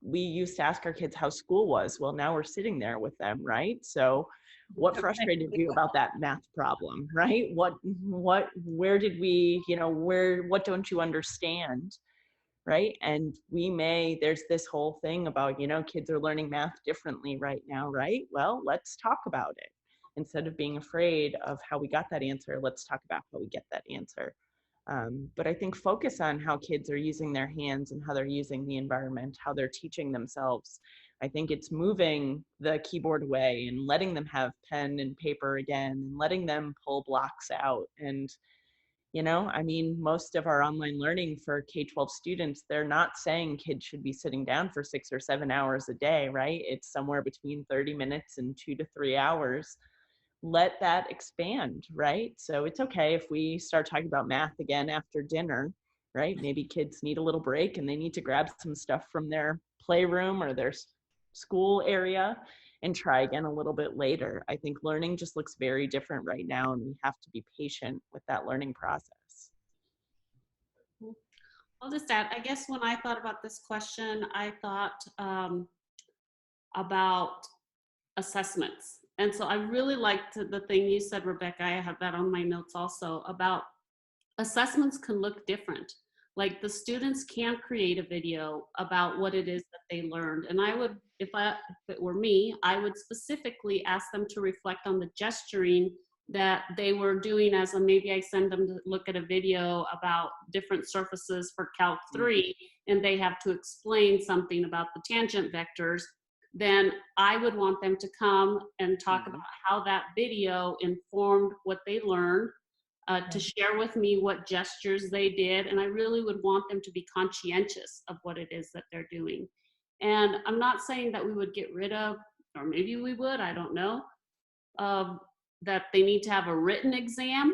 We used to ask our kids how school was. Well, now we're sitting there with them, right? So what frustrated you about that math problem, right? Where did we, what don't you understand? Right. And there's this whole thing about, kids are learning math differently right now, right? Well, let's talk about it. Instead of being afraid of how we got that answer, let's talk about how we get that answer. But I think focus on how kids are using their hands and how they're using the environment, how they're teaching themselves. I think it's moving the keyboard away and letting them have pen and paper again, and letting them pull blocks out. And most of our online learning for K-12 students, they're not saying kids should be sitting down for 6 or 7 hours a day, right? It's somewhere between 30 minutes and 2 to 3 hours. Let that expand, right? So it's okay if we start talking about math again after dinner, right? Maybe kids need a little break and they need to grab some stuff from their playroom or their school area and try again a little bit later. I think learning just looks very different right now, and we have to be patient with that learning process. I'll just add, I guess when I thought about this question, I thought about assessments. And so I really liked the thing you said, Rebecca, I have that on my notes also, about assessments can look different. Like the students can create a video about what it is that they learned. And I would, if it were me, I would specifically ask them to reflect on the gesturing that they were doing maybe I send them to look at a video about different surfaces for Calc 3, and they have to explain something about the tangent vectors. Then I would want them to come and talk about how that video informed what they learned, to share with me what gestures they did. And I really would want them to be conscientious of what it is that they're doing. And I'm not saying that we would get rid of, or maybe we would, I don't know, that they need to have a written exam,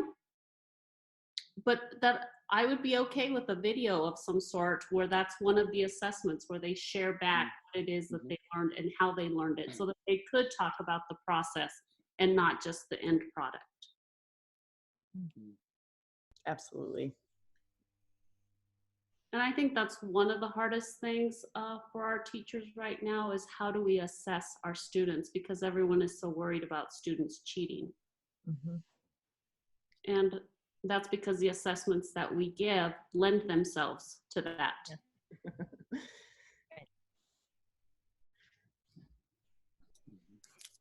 but that I would be okay with a video of some sort where that's one of the assessments where they share back what it is that they learned and how they learned it, so that they could talk about the process and not just the end product. Absolutely. And I think that's one of the hardest things for our teachers right now, is how do we assess our students, because everyone is so worried about students cheating. And that's because the assessments that we give lend themselves to that.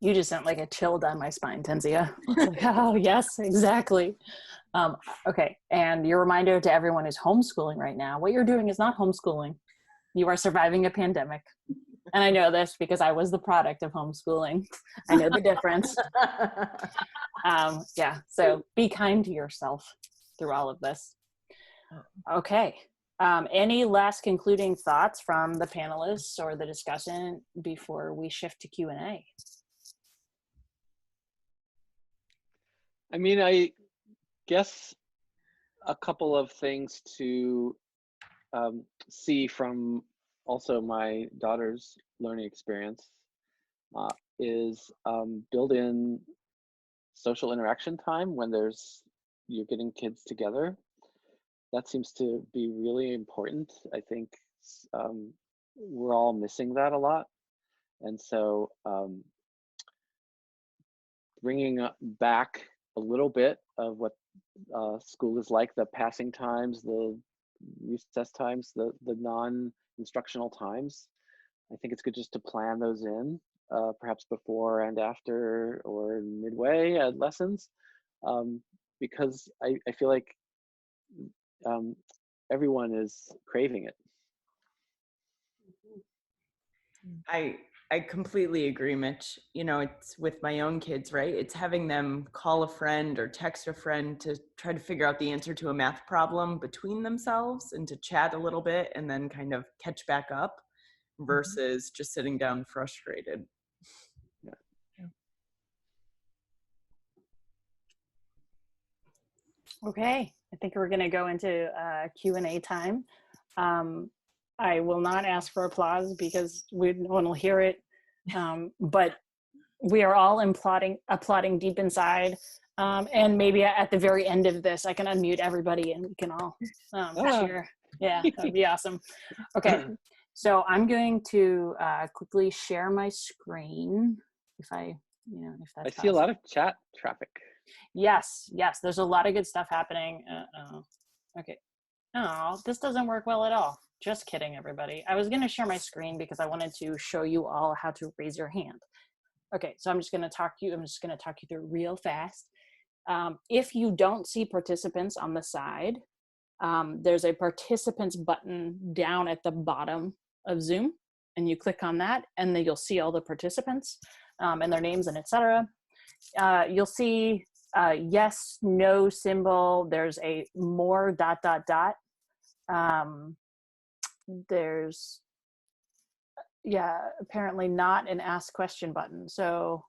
You just sent like a chill down my spine, Tenzia. Like, oh, yes, exactly. Okay, and your reminder to everyone who's homeschooling right now, what you're doing is not homeschooling. You are surviving a pandemic. And I know this because I was the product of homeschooling. I know the difference. Yeah, so be kind to yourself through all of this. Okay. Any last concluding thoughts from the panelists or the discussion before we shift to Q&A? I mean, I guess a couple of things to see from also my daughter's learning experience is build in social interaction time when you're getting kids together. That seems to be really important. I think we're all missing that a lot. And so bringing back a little bit of what school is like, the passing times, the recess times, the non-instructional times. I think it's good just to plan those in, perhaps before and after or midway at lessons, because I feel like everyone is craving it. I completely agree, Mitch. It's with my own kids, right? It's having them call a friend or text a friend to try to figure out the answer to a math problem between themselves and to chat a little bit and then kind of catch back up, versus just sitting down frustrated. Okay, I think we're going to go into Q&A time. I will not ask for applause because no one will hear it, but we are all applauding deep inside. And maybe at the very end of this, I can unmute everybody and we can all cheer. Yeah, that'd be awesome. Okay, so I'm going to quickly share my screen if if that's I see a lot of chat traffic. Yes, there's a lot of good stuff happening. Okay. Oh, this doesn't work well at all. Just kidding, everybody. I was going to share my screen because I wanted to show you all how to raise your hand. Okay, so I'm just going to talk you through real fast. If you don't see participants on the side, there's a participants button down at the bottom of Zoom, and you click on that, and then you'll see all the participants and their names and etc. You'll see yes, no symbol. There's a more ... There's apparently not an ask question button. So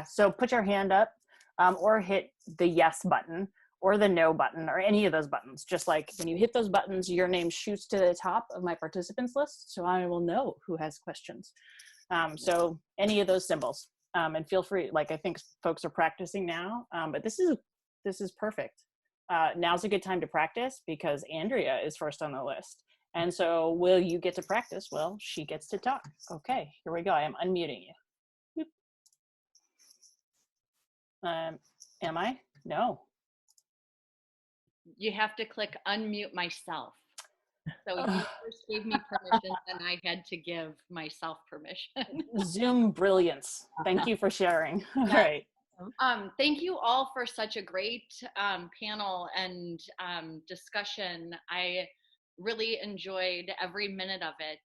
so put your hand up or hit the yes button or the no button or any of those buttons. Just like when you hit those buttons, your name shoots to the top of my participants list, so I will know who has questions. So any of those symbols. And feel free, like I think folks are practicing now, but this is perfect. Now's a good time to practice because Andrea is first on the list. And so will you get to practice? Well, she gets to talk. Okay, here we go. I am unmuting you. Am I? No. You have to click unmute myself. So you first gave me permission, and I had to give myself permission. Zoom brilliance. Thank you for sharing. All right. Thank you all for such a great panel and discussion. I really enjoyed every minute of it.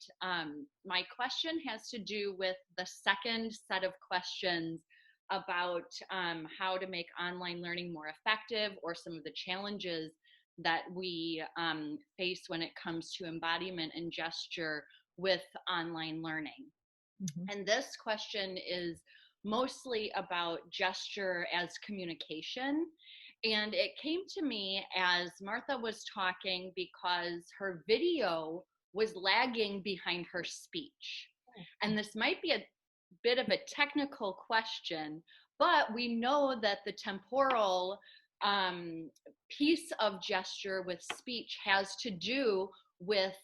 My question has to do with the second set of questions about how to make online learning more effective, or some of the challenges that we face when it comes to embodiment and gesture with online learning. And this question is mostly about gesture as communication. And it came to me as Martha was talking because her video was lagging behind her speech. And this might be a bit of a technical question, but we know that the temporal piece of gesture with speech has to do with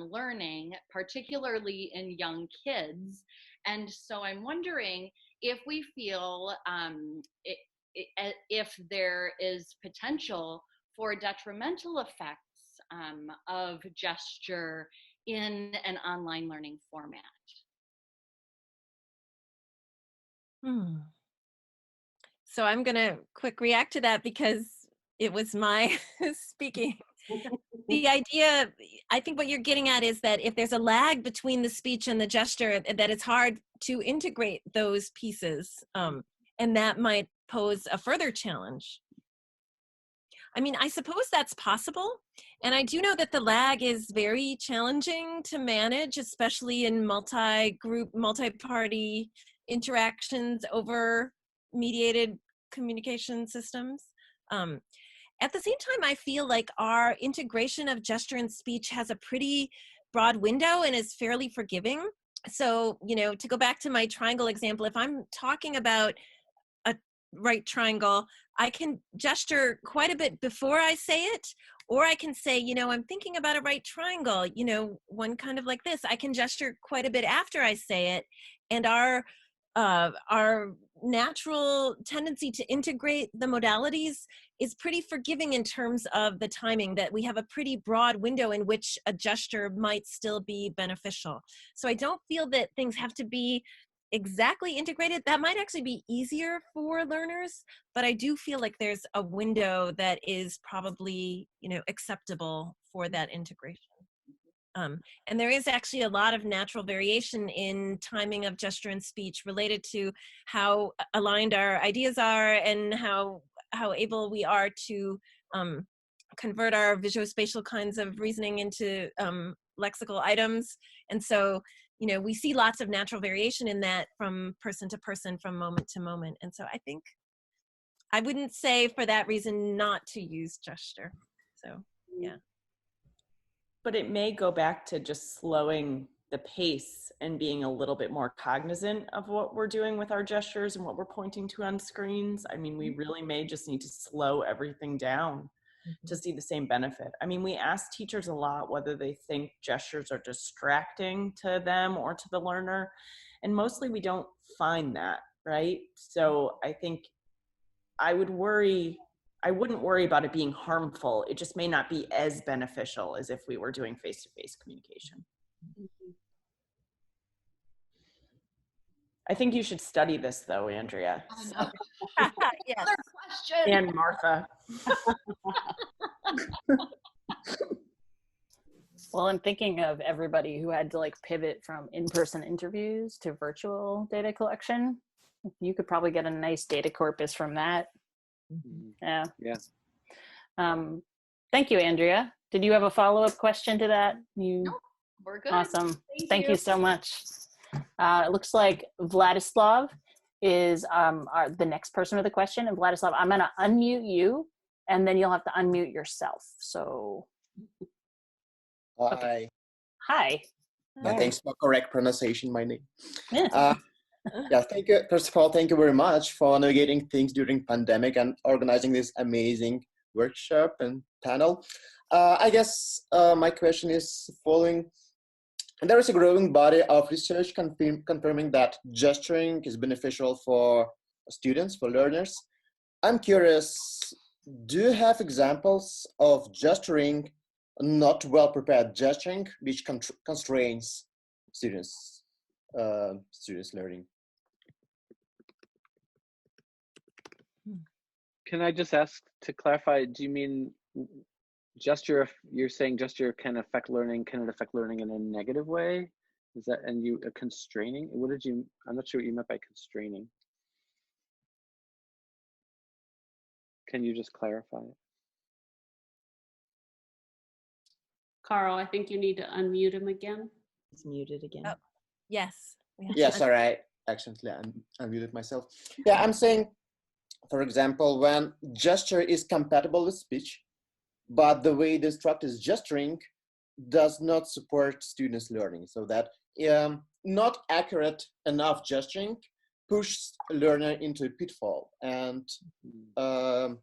learning, particularly in young kids. And so I'm wondering if we feel if there is potential for detrimental effects of gesture in an online learning format. So I'm going to quick react to that because it was my speaking. The idea, I think what you're getting at is that if there's a lag between the speech and the gesture, that it's hard to integrate those pieces. And that might pose a further challenge. I mean, I suppose that's possible. And I do know that the lag is very challenging to manage, especially in multi-group, multi-party interactions over mediated communication systems. At the same time, I feel like our integration of gesture and speech has a pretty broad window and is fairly forgiving. So, to go back to my triangle example, if I'm talking about a right triangle, I can gesture quite a bit before I say it, or I can say, I'm thinking about a right triangle, one kind of like this. I can gesture quite a bit after I say it. And our natural tendency to integrate the modalities is pretty forgiving in terms of the timing, that we have a pretty broad window in which a gesture might still be beneficial. So I don't feel that things have to be exactly integrated. That might actually be easier for learners, but I do feel like there's a window that is probably, acceptable for that integration. And there is actually a lot of natural variation in timing of gesture and speech related to how aligned our ideas are and how able we are to convert our visuospatial kinds of reasoning into lexical items. And so, you know, we see lots of natural variation in that from person to person, from moment to moment. And so I think I wouldn't say for that reason not to use gesture. So, yeah. But it may go back to just slowing the pace and being a little bit more cognizant of what we're doing with our gestures and what we're pointing to on screens. I mean, we really may just need to slow everything down to see the same benefit. I mean, we ask teachers a lot whether they think gestures are distracting to them or to the learner, and mostly we don't find that, right? So I think I wouldn't worry about it being harmful. It just may not be as beneficial as if we were doing face-to-face communication. I think you should study this though, Andrea. Yes. Another question. And Martha. Well, I'm thinking of everybody who had to like pivot from in-person interviews to virtual data collection. You could probably get a nice data corpus from that. Yeah. Yeah. Thank you, Andrea. Did you have a follow-up question to that? No, we're good. Awesome. Thank you so much. It looks like Vladislav is the next person with a question. And Vladislav, I'm going to unmute you, and then you'll have to unmute yourself. So. Hi. Okay. Hi. And thanks for correct pronunciation, my name. Yeah. Yeah, thank you. First of all, thank you very much for navigating things during pandemic and organizing this amazing workshop and panel. I guess my question is following. There is a growing body of research confirming that gesturing is beneficial for students, for learners. I'm curious, do you have examples of gesturing, not well-prepared gesturing, which constrains students' learning? Can I just ask to clarify, do you mean gesture, if you're saying gesture can it affect learning in a negative way? Is that, and you constraining? What did you, I'm not sure what you meant by constraining. Can you just clarify it? Carl, I think you need to unmute him again. He's muted again. Oh, yes. Yes, all right. Accidentally unmuted myself. Yeah, I'm saying, for example, when gesture is compatible with speech, but the way the instructor is gesturing does not support students' learning, so that not accurate enough gesturing pushes a learner into a pitfall and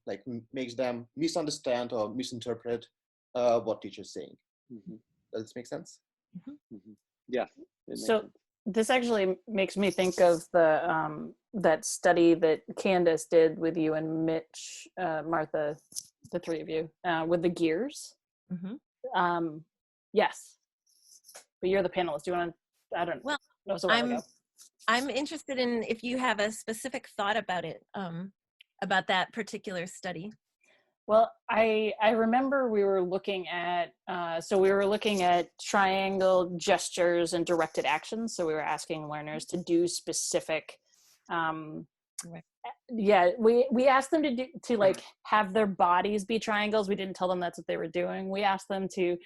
like makes them misunderstand or misinterpret what teacher's saying. Does this make sense? Yeah. So this actually makes me think of the that study that Candace did with you and Mitch, Martha, the three of you, with the gears. Yes, but you're the panelist. Do you want to? I don't know. Well, that was a while ago. I'm interested in if you have a specific thought about it, about that particular study. Well, I remember we were looking at, so we were looking at triangle gestures and directed actions. So we were asking learners to do specific, yeah, we asked them to like have their bodies be triangles. We didn't tell them that's what they were doing. We asked them to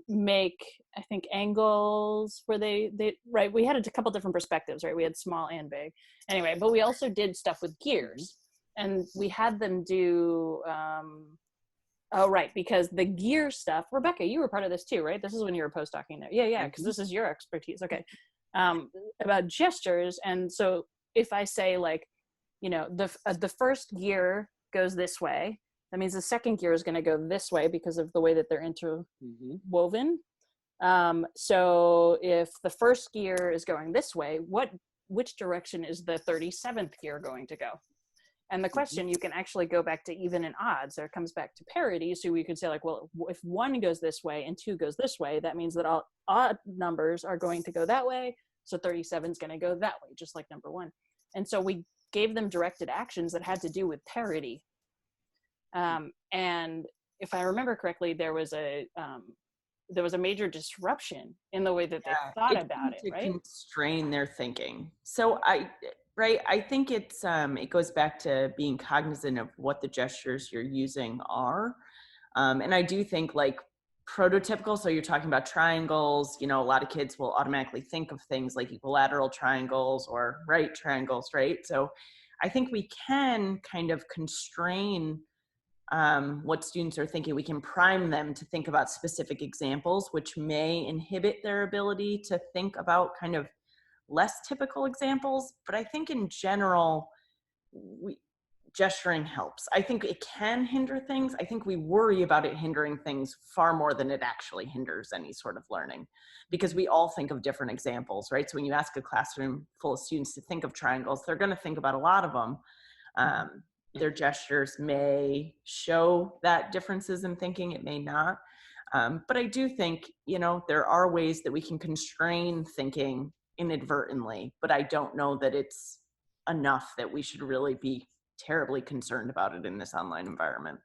make, I think, angles where they right. We had a couple different perspectives, right? We had small and big. Anyway, but we also did stuff with gears. And we had them do, oh, right, because the gear stuff, Rebecca, you were part of this too, right? This is when you were postdocing there. Yeah, because this is your expertise. Okay. About gestures. And so if I say like, you know, the first gear goes this way, that means the second gear is going to go this way because of the way that they're interwoven. So if the first gear is going this way, which direction is the 37th gear going to go? And the question, you can actually go back to even and odds. There comes back to parity. So we could say like, well, if 1 goes this way and 2 goes this way, that means that all odd numbers are going to go that way. So 37 is going to go that way, just like number 1. And so we gave them directed actions that had to do with parity. And if I remember correctly, there was a major disruption in the way that they thought about it, right? Constrain their thinking. So I think it's it goes back to being cognizant of what the gestures you're using are. And I do think like prototypical. So you're talking about triangles, you know, a lot of kids will automatically think of things like equilateral triangles or right triangles, right? So I think we can kind of constrain what students are thinking. We can prime them to think about specific examples, which may inhibit their ability to think about kind of less typical examples. But I think in general, gesturing helps. I think it can hinder things. I think we worry about it hindering things far more than it actually hinders any sort of learning, because we all think of different examples, right? So when you ask a classroom full of students to think of triangles, they're going to think about a lot of them. Their gestures may show that differences in thinking, it may not. But I do think, you know, there are ways that we can constrain thinking inadvertently, but I don't know that it's enough that we should really be terribly concerned about it in this online environment.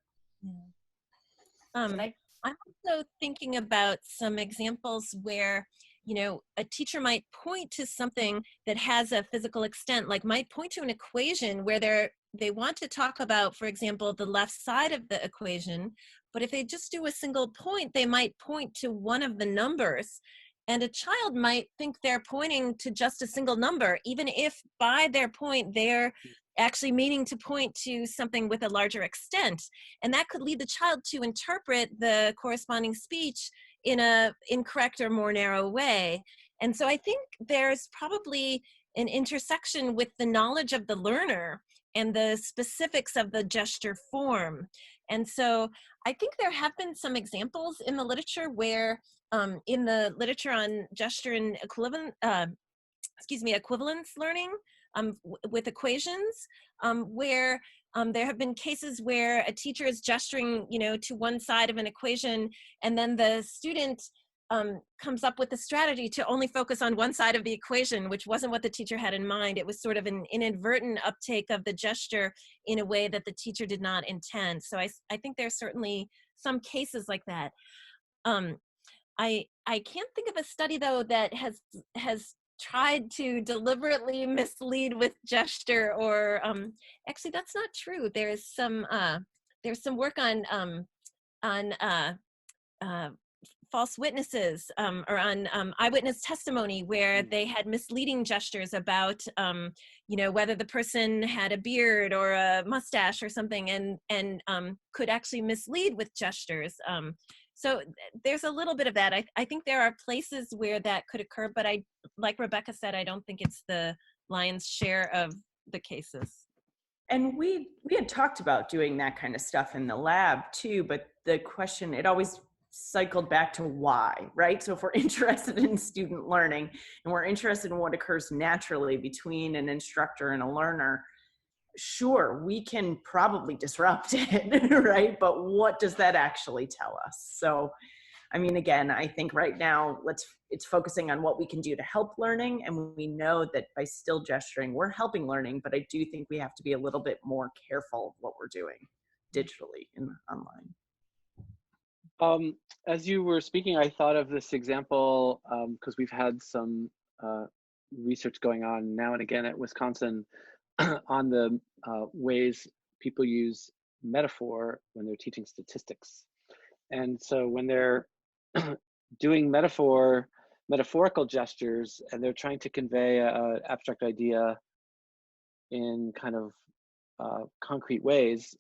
I'm also thinking about some examples where, you know, a teacher might point to something that has a physical extent, like might point to an equation where they want to talk about, for example, the left side of the equation, but if they just do a single point, they might point to one of the numbers. And a child might think they're pointing to just a single number, even if by their point, they're actually meaning to point to something with a larger extent. And that could lead the child to interpret the corresponding speech in a incorrect or more narrow way. And so I think there's probably an intersection with the knowledge of the learner and the specifics of the gesture form. And so I think there have been some examples in the literature where, in the literature on gesture and equivalence learning with equations, where there have been cases where a teacher is gesturing, you know, to one side of an equation, and then the student comes up with a strategy to only focus on one side of the equation, which wasn't what the teacher had in mind. It was sort of an inadvertent uptake of the gesture in a way that the teacher did not intend. So I think there's certainly some cases like that. I can't think of a study though that has tried to deliberately mislead with gesture, or actually that's not true. There's some work on false witnesses, or on eyewitness testimony, where they had misleading gestures about you know, whether the person had a beard or a mustache or something, and could actually mislead with gestures. So there's a little bit of that. I think there are places where that could occur, but like Rebecca said, I don't think it's the lion's share of the cases. And we had talked about doing that kind of stuff in the lab too, but the question, it always cycled back to why, right? So if we're interested in student learning and we're interested in what occurs naturally between an instructor and a learner, sure, we can probably disrupt it, right? But what does that actually tell us? So, I mean, again, I think right now it's focusing on what we can do to help learning. And we know that by still gesturing, we're helping learning, but I do think we have to be a little bit more careful of what we're doing digitally and online. As you were speaking, I thought of this example because we've had some research going on now and again at Wisconsin on the ways people use metaphor when they're teaching statistics. And so when they're doing metaphorical gestures, and they're trying to convey an abstract idea in kind of concrete ways,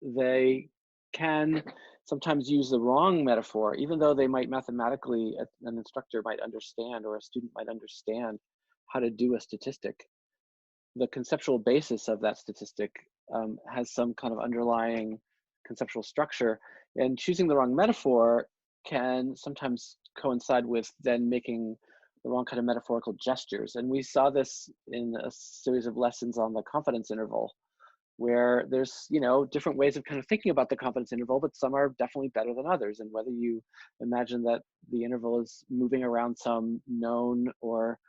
they can sometimes use the wrong metaphor, even though they might mathematically, an instructor might understand, or a student might understand how to do a statistic. The conceptual basis of that statistic has some kind of underlying conceptual structure, and choosing the wrong metaphor can sometimes coincide with then making the wrong kind of metaphorical gestures. And we saw this in a series of lessons on the confidence interval, where there's, you know, different ways of kind of thinking about the confidence interval, but some are definitely better than others. And whether you imagine that the interval is moving around some known or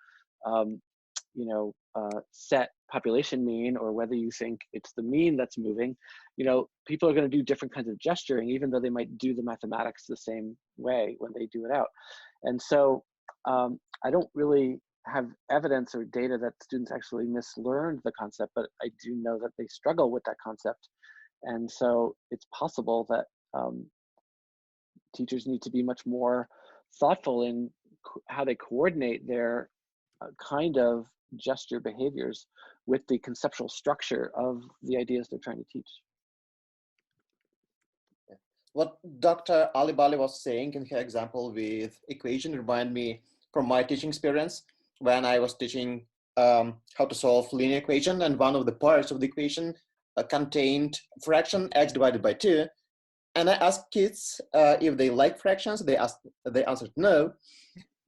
set population mean, or whether you think it's the mean that's moving, you know, people are going to do different kinds of gesturing, even though they might do the mathematics the same way when they do it out. And so I don't really have evidence or data that students actually mislearned the concept, but I do know that they struggle with that concept. And so it's possible that teachers need to be much more thoughtful in how they coordinate their kind of gesture behaviors with the conceptual structure of the ideas they're trying to teach. What Dr. Ali Bali was saying in her example with equation reminded me from my teaching experience when I was teaching how to solve linear equation, and one of the parts of the equation contained fraction x divided by 2. And I asked kids if they like fractions. They answered no.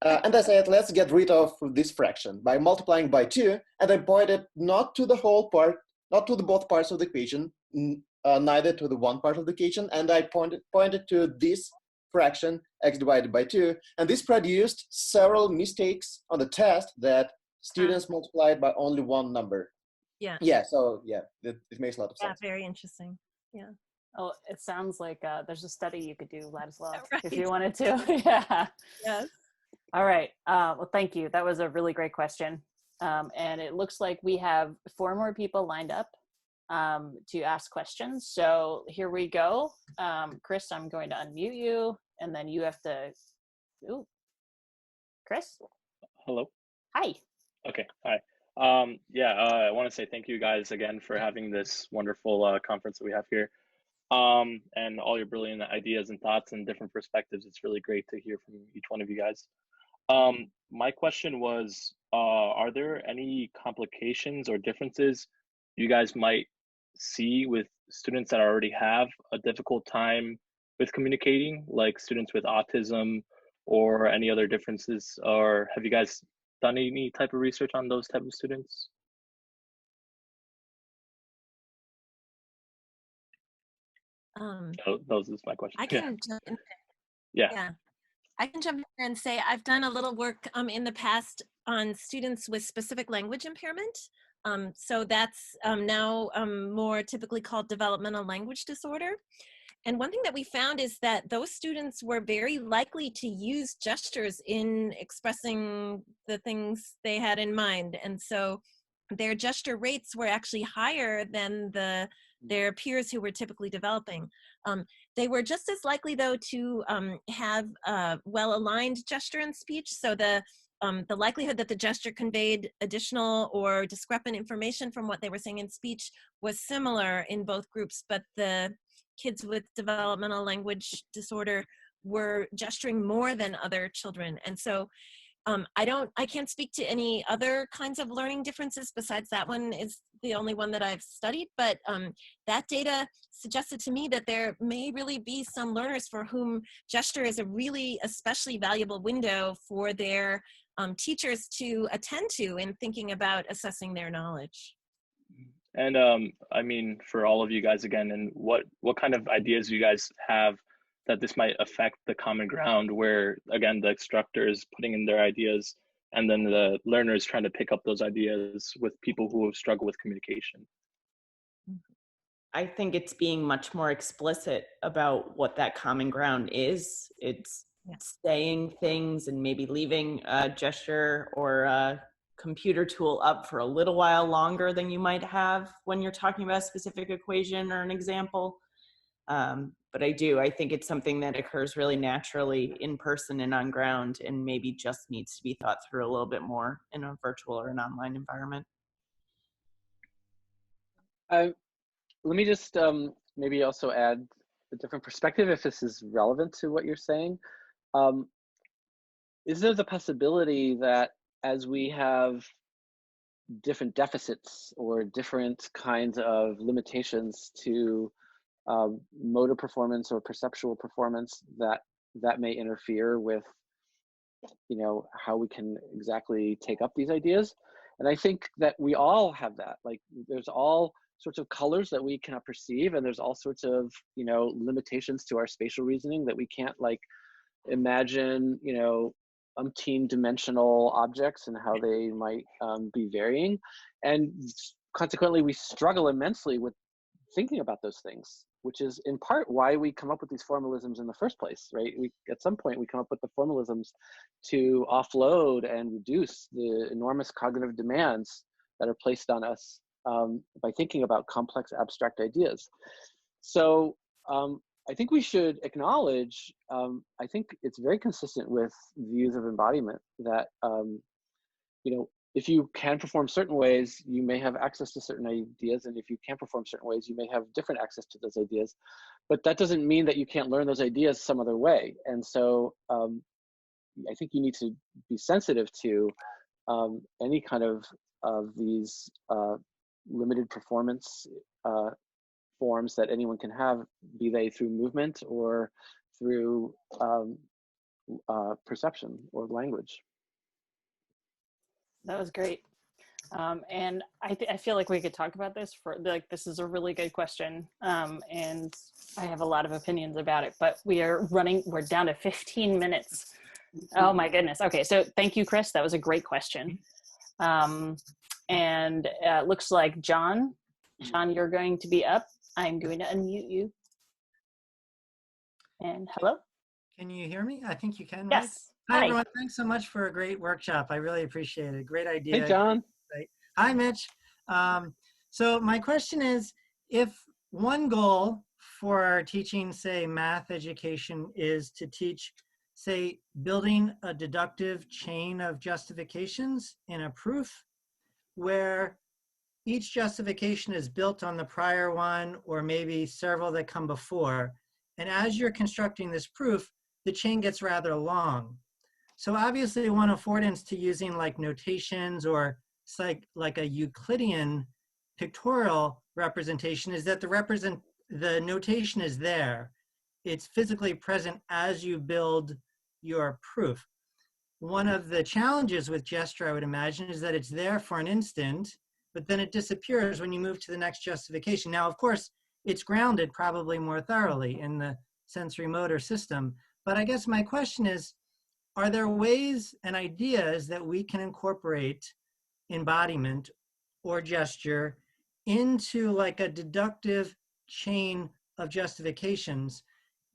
And I said, let's get rid of this fraction by multiplying by 2. And I pointed not to the whole part, not to the both parts of the equation, neither to the one part of the equation. And I pointed to this fraction, x divided by 2. And this produced several mistakes on the test that students multiplied by only one number. Yeah. Yeah, so yeah, it makes a lot of sense. Yeah, very interesting. Yeah. Oh, it sounds like there's a study you could do, Ladislav, Right. if you wanted to. Yeah. Yes. All right. Well, thank you. That was a really great question. And it looks like we have 4 more people lined up to ask questions. So here we go. Chris, I'm going to unmute you, and then you have to, ooh, Chris? Hello. Hi. Okay, hi. I want to say thank you guys again for having this wonderful conference that we have here. And all your brilliant ideas and thoughts and different perspectives. It's really great to hear from each one of you guys. My question was, are there any complications or differences you guys might see with students that already have a difficult time with communicating, like students with autism or any other differences? Or have you guys done any type of research on those type of students? Those is my question. I can jump in. Yeah. I can jump in here and say I've done a little work in the past on students with specific language impairment. So that's now more typically called developmental language disorder. And one thing that we found is that those students were very likely to use gestures in expressing the things they had in mind. And so their gesture rates were actually higher than their peers who were typically developing. They were just as likely, though, to have well-aligned gesture and speech. So the likelihood that the gesture conveyed additional or discrepant information from what they were saying in speech was similar in both groups, but the kids with developmental language disorder were gesturing more than other children. And so I can't speak to any other kinds of learning differences besides that one is the only one that I've studied, but that data suggested to me that there may really be some learners for whom gesture is a really especially valuable window for their teachers to attend to in thinking about assessing their knowledge. And I mean, for all of you guys again, and what kind of ideas you guys have that this might affect the common ground where, again, the instructor is putting in their ideas and then the learner is trying to pick up those ideas with people who struggle with communication? I think it's being much more explicit about what that common ground is. It's saying things and maybe leaving a gesture or a computer tool up for a little while longer than you might have when you're talking about a specific equation or an example. But I think it's something that occurs really naturally in person and on ground and maybe just needs to be thought through a little bit more in a virtual or an online environment. Let me just maybe also add a different perspective if this is relevant to what you're saying. Is there the possibility that as we have different deficits or different kinds of limitations to motor performance or perceptual performance, that may interfere with, how we can exactly take up these ideas? And I think that we all have that. Like, there's all sorts of colors that we cannot perceive, and there's all sorts of limitations to our spatial reasoning that we can't imagine umpteen dimensional objects and how they might be varying, and consequently we struggle immensely with thinking about those things, which is in part why we come up with these formalisms in the first place, right? At some point we come up with the formalisms to offload and reduce the enormous cognitive demands that are placed on us by thinking about complex abstract ideas. So I think we should acknowledge, I think it's very consistent with views of embodiment that, you know, if you can perform certain ways, you may have access to certain ideas. And if you can't perform certain ways, you may have different access to those ideas. But that doesn't mean that you can't learn those ideas some other way. And so I think you need to be sensitive to any kind of these limited performance forms that anyone can have, be they through movement or through perception or language. That was great. And I feel like we could talk about this for, like, this is a really good question. And I have a lot of opinions about it, but we're down to 15 minutes. Oh my goodness. Okay, so thank you, Chris. That was a great question. And it looks like John, you're going to be up. I'm going to unmute you. And hello. Can you hear me? I think you can. Right? Yes. Hi, everyone. Thanks so much for a great workshop. I really appreciate it. Great idea. Hey, John. Hi, Mitch. So my question is, if one goal for our teaching, say, math education is to teach, say, building a deductive chain of justifications in a proof where each justification is built on the prior one or maybe several that come before. And as you're constructing this proof, the chain gets rather long. So obviously one affordance to using like notations or like a Euclidean pictorial representation is that the notation is there. It's physically present as you build your proof. One of the challenges with gesture, I would imagine, is that it's there for an instant, but then it disappears when you move to the next justification. Now, of course, it's grounded probably more thoroughly in the sensory motor system. But I guess my question is, are there ways and ideas that we can incorporate embodiment or gesture into like a deductive chain of justifications?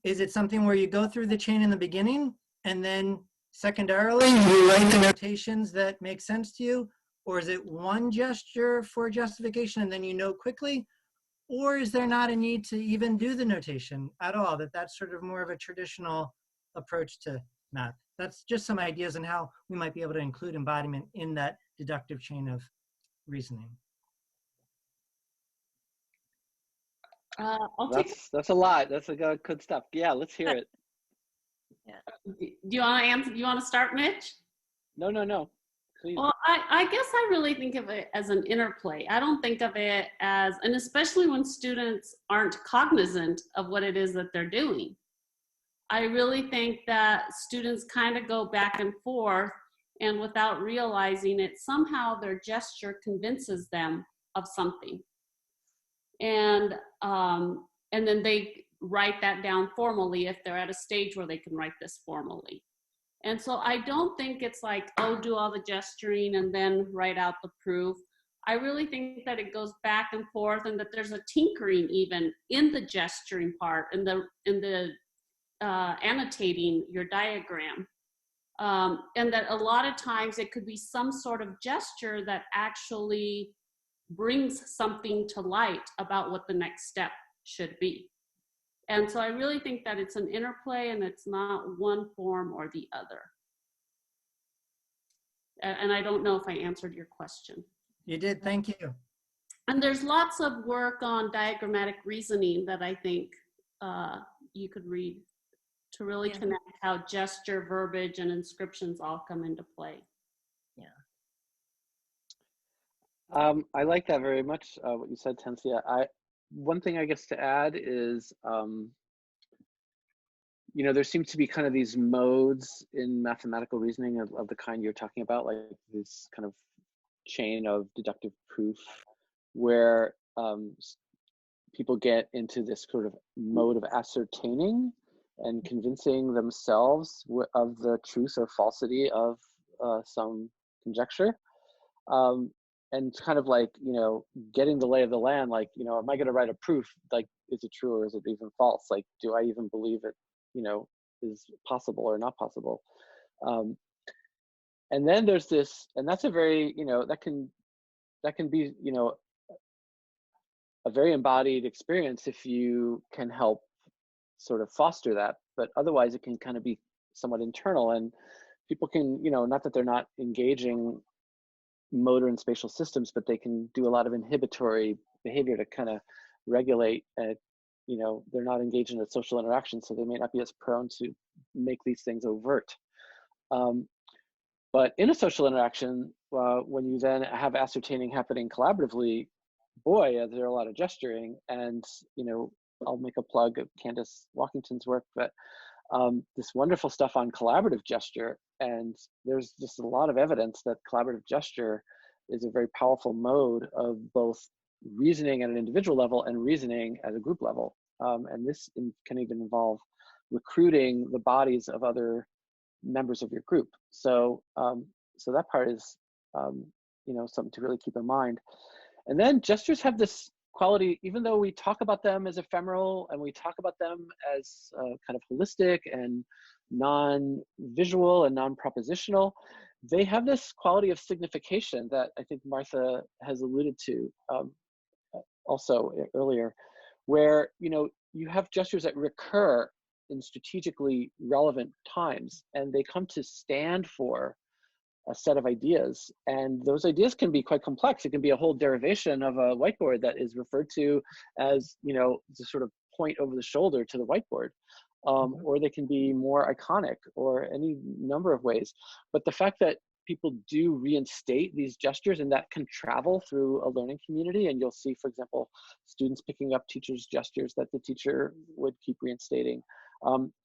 Is it something where you go through the chain in the beginning and then secondarily you write the notations that make sense to you? Or is it one gesture for justification and then you know quickly? Or is there not a need to even do the notation at all, that's sort of more of a traditional approach to math? That's just some ideas on how we might be able to include embodiment in that deductive chain of reasoning. That's a lot. That's a good stuff. Yeah, let's hear it. Do you want to answer? Do you want to start, Mitch? No. Please. Well, I guess I really think of it as an interplay. I don't think of it as, and especially when students aren't cognizant of what it is that they're doing. I really think that students kind of go back and forth, and without realizing it, somehow their gesture convinces them of something. And then they write that down formally if they're at a stage where they can write this formally. And so I don't think it's like, oh, do all the gesturing and then write out the proof. I really think that it goes back and forth, and that there's a tinkering even in the gesturing part, in the annotating your diagram. And that a lot of times it could be some sort of gesture that actually brings something to light about what the next step should be. And so I really think that it's an interplay, and it's not one form or the other. And I don't know if I answered your question. You did, thank you. And there's lots of work on diagrammatic reasoning that I think you could read to really connect how gesture, verbiage, and inscriptions all come into play. I like that very much, what you said, Tensia. One thing I guess to add is, you know, there seems to be kind of these modes in mathematical reasoning of the kind you're talking about, like this kind of chain of deductive proof, where people get into this sort of mode of ascertaining and convincing themselves of the truth or falsity of some conjecture. And kind of like, you know, getting the lay of the land, like, you know, am I going to write a proof? Like, is it true or is it even false? Like, do I even believe it, you know, is possible or not possible? And then there's this, and that's a very, you know, that can be, you know, a very embodied experience if you can help sort of foster that, but otherwise it can kind of be somewhat internal, and people can, not that they're not engaging motor and spatial systems, but they can do a lot of inhibitory behavior to kind of regulate, they're not engaged in a social interaction, so they may not be as prone to make these things overt. But in a social interaction, when you then have ascertaining happening collaboratively, boy, there are a lot of gesturing. And, I'll make a plug of Candace Walkington's work, but this wonderful stuff on collaborative gesture. And there's just a lot of evidence that collaborative gesture is a very powerful mode of both reasoning at an individual level and reasoning at a group level. And this can even involve recruiting the bodies of other members of your group. So that part is, something to really keep in mind. And then gestures have this quality, even though we talk about them as ephemeral and we talk about them as kind of holistic and non-visual and non-propositional, they have this quality of signification that I think Martha has alluded to also earlier, where you have gestures that recur in strategically relevant times, and they come to stand for a set of ideas, and those ideas can be quite complex. It can be a whole derivation of a whiteboard that is referred to as the sort of point over the shoulder to the whiteboard, or they can be more iconic, or any number of ways. But the fact that people do reinstate these gestures, and that can travel through a learning community, and you'll see, for example, students picking up teachers' gestures that the teacher would keep reinstating.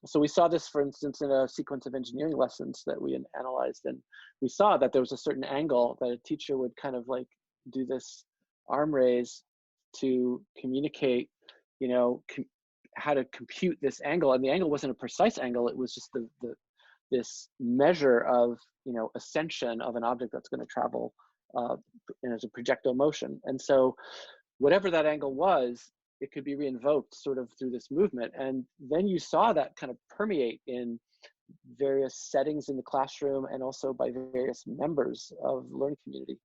So we saw this, for instance, in a sequence of engineering lessons that we analyzed, and we saw that there was a certain angle that a teacher would kind of like do this arm raise to communicate, how to compute this angle. And the angle wasn't a precise angle, it was just this measure of, ascension of an object that's going to travel as a projectile motion. And so whatever that angle was, it could be reinvoked sort of through this movement. And then you saw that kind of permeate in various settings in the classroom and also by various members of the learning community.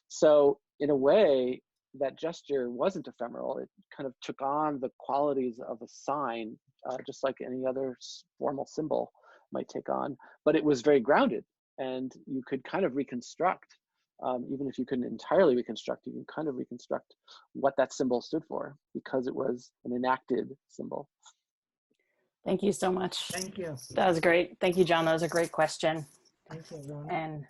So in a way, that gesture wasn't ephemeral. It kind of took on the qualities of a sign, just like any other formal symbol might take on, but it was very grounded, and you could kind of reconstruct, even if you couldn't entirely reconstruct, you can kind of reconstruct what that symbol stood for, because it was an enacted symbol. Thank you so much. Thank you. That was great. Thank you, John. That was a great question. Thank you, everyone. And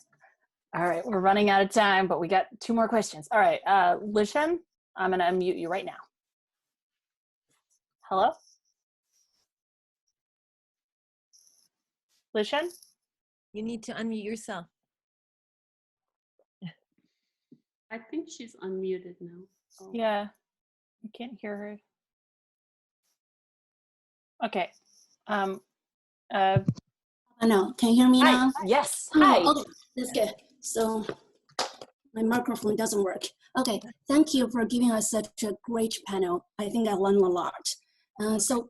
all right, we're running out of time, but we got 2 more questions. All right, Lishan, I'm gonna unmute you right now. Hello? Lishan? You need to unmute yourself. I think she's unmuted now. Oh. Yeah, I can't hear her. Okay. No, can you hear me hi. now? Yes. Oh, Hi. okay, that's good. So my microphone doesn't work. Okay, thank you for giving us such a great panel. I think I learned a lot. So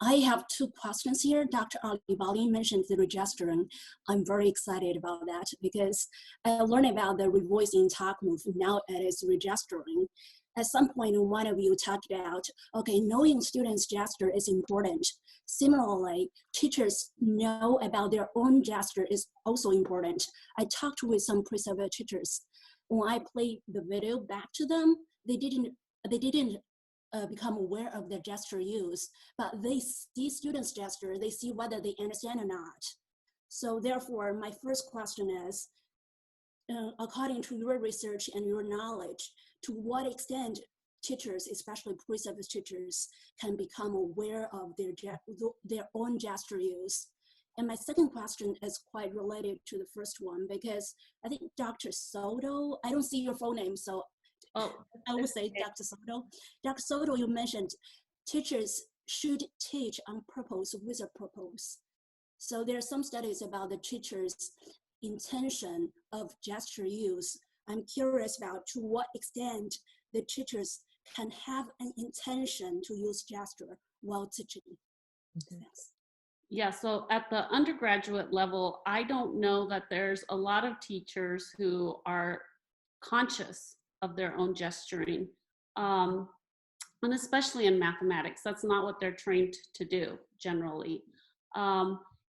I have 2 questions here. Dr. Ali mentioned the registering. I'm very excited about that because I learned about the revoicing talk move. Now it is registering. At some point, one of you talked about, okay, knowing students' gesture is important. Similarly, teachers know about their own gesture is also important. I talked with some pre-service teachers. When I played the video back to them, they didn't become aware of their gesture use, but they see students' gesture, they see whether they understand or not. So therefore, my first question is, according to your research and your knowledge, to what extent teachers, especially pre-service teachers, can become aware of their own gesture use? And my second question is quite related to the first one, because I think Dr. Soto, I don't see your full name, so I will say Dr. Soto. Dr. Soto, you mentioned teachers should teach on purpose with a purpose. So there are some studies about the teacher's intention of gesture use. I'm curious about to what extent the teachers can have an intention to use gesture while teaching. Thanks. Yeah, so at the undergraduate level, I don't know that there's a lot of teachers who are conscious of their own gesturing. and especially in mathematics. That's not what they're trained to do generally.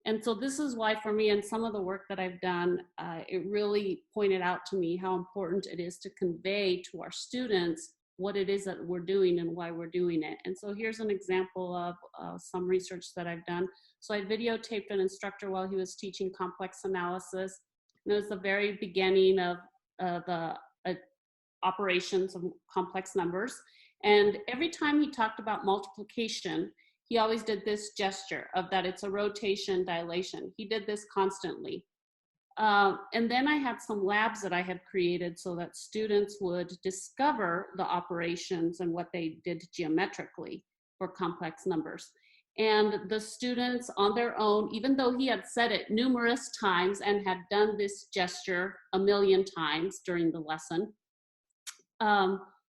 And so this is why for me, and some of the work that I've done, it really pointed out to me how important it is to convey to our students what it is that we're doing and why we're doing it. And so here's an example of some research that I've done. So I videotaped an instructor while he was teaching complex analysis. And it was the very beginning of the operations of complex numbers. And every time he talked about multiplication, he always did this gesture of that it's a rotation dilation. He did this constantly. And then I had some labs that I had created so that students would discover the operations and what they did geometrically for complex numbers. And the students on their own, even though he had said it numerous times and had done this gesture a million times during the lesson,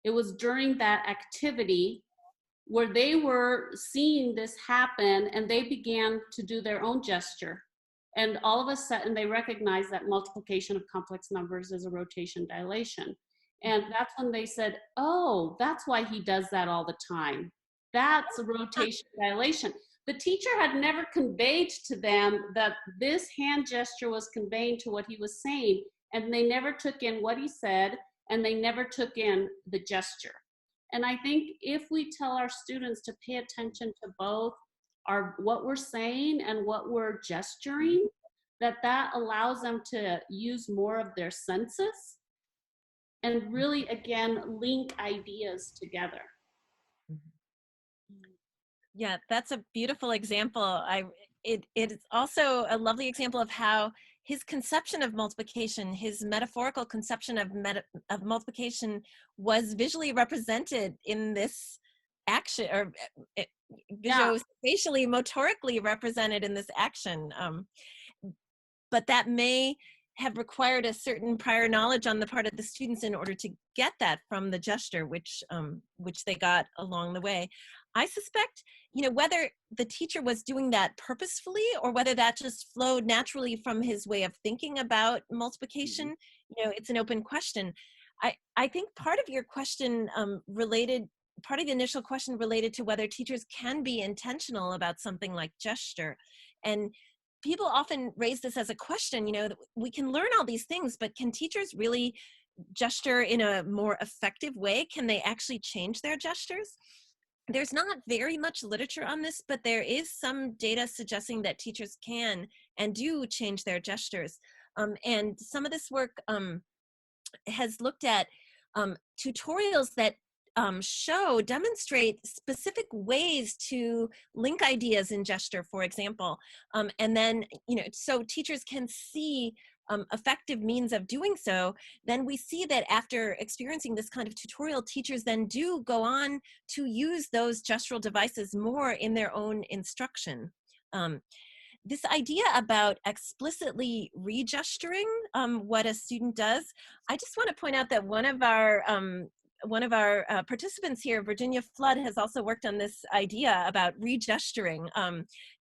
it was during that activity where they were seeing this happen and they began to do their own gesture. And all of a sudden they recognized that multiplication of complex numbers is a rotation dilation. And that's when they said, oh, that's why he does that all the time. That's a rotation dilation. The teacher had never conveyed to them that this hand gesture was conveying to what he was saying, and they never took in what he said, and they never took in the gesture. And I think if we tell our students to pay attention to both what we're saying and what we're gesturing, that allows them to use more of their senses and really, again, link ideas together. Yeah, that's a beautiful example. It is also a lovely example of how his conception of multiplication, his metaphorical conception of multiplication, was visually represented in this action, or spatially, motorically represented in this action. But that may have required a certain prior knowledge on the part of the students in order to get that from the gesture, which they got along the way. I suspect, whether the teacher was doing that purposefully or whether that just flowed naturally from his way of thinking about multiplication, it's an open question. I think part of your question part of the initial question related to whether teachers can be intentional about something like gesture. And people often raise this as a question, we can learn all these things, but can teachers really gesture in a more effective way? Can they actually change their gestures? There's not very much literature on this, but there is some data suggesting that teachers can and do change their gestures. And some of this work has looked at tutorials that demonstrate specific ways to link ideas in gesture, for example. And then, so teachers can see effective means of doing so. Then we see that after experiencing this kind of tutorial, teachers then do go on to use those gestural devices more in their own instruction. This idea about explicitly regesturing what a student does, I just want to point out that one of our participants here, Virginia Flood, has also worked on this idea about regesturing,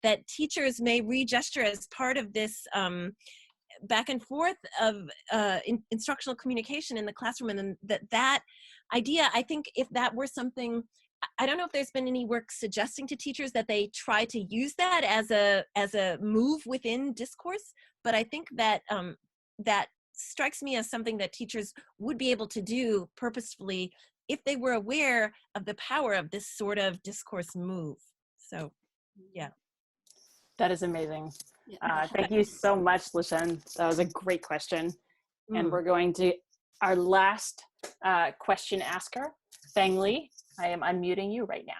that teachers may regesture as part of this back and forth of instructional communication in the classroom. And then that idea, I think if that were something, I don't know if there's been any work suggesting to teachers that they try to use that as a move within discourse, but I think that that strikes me as something that teachers would be able to do purposefully if they were aware of the power of this sort of discourse move. So, yeah. That is amazing. Thank you so much, Lashen. That was a great question. And we're going to our last question asker, Feng Li. I am unmuting you right now.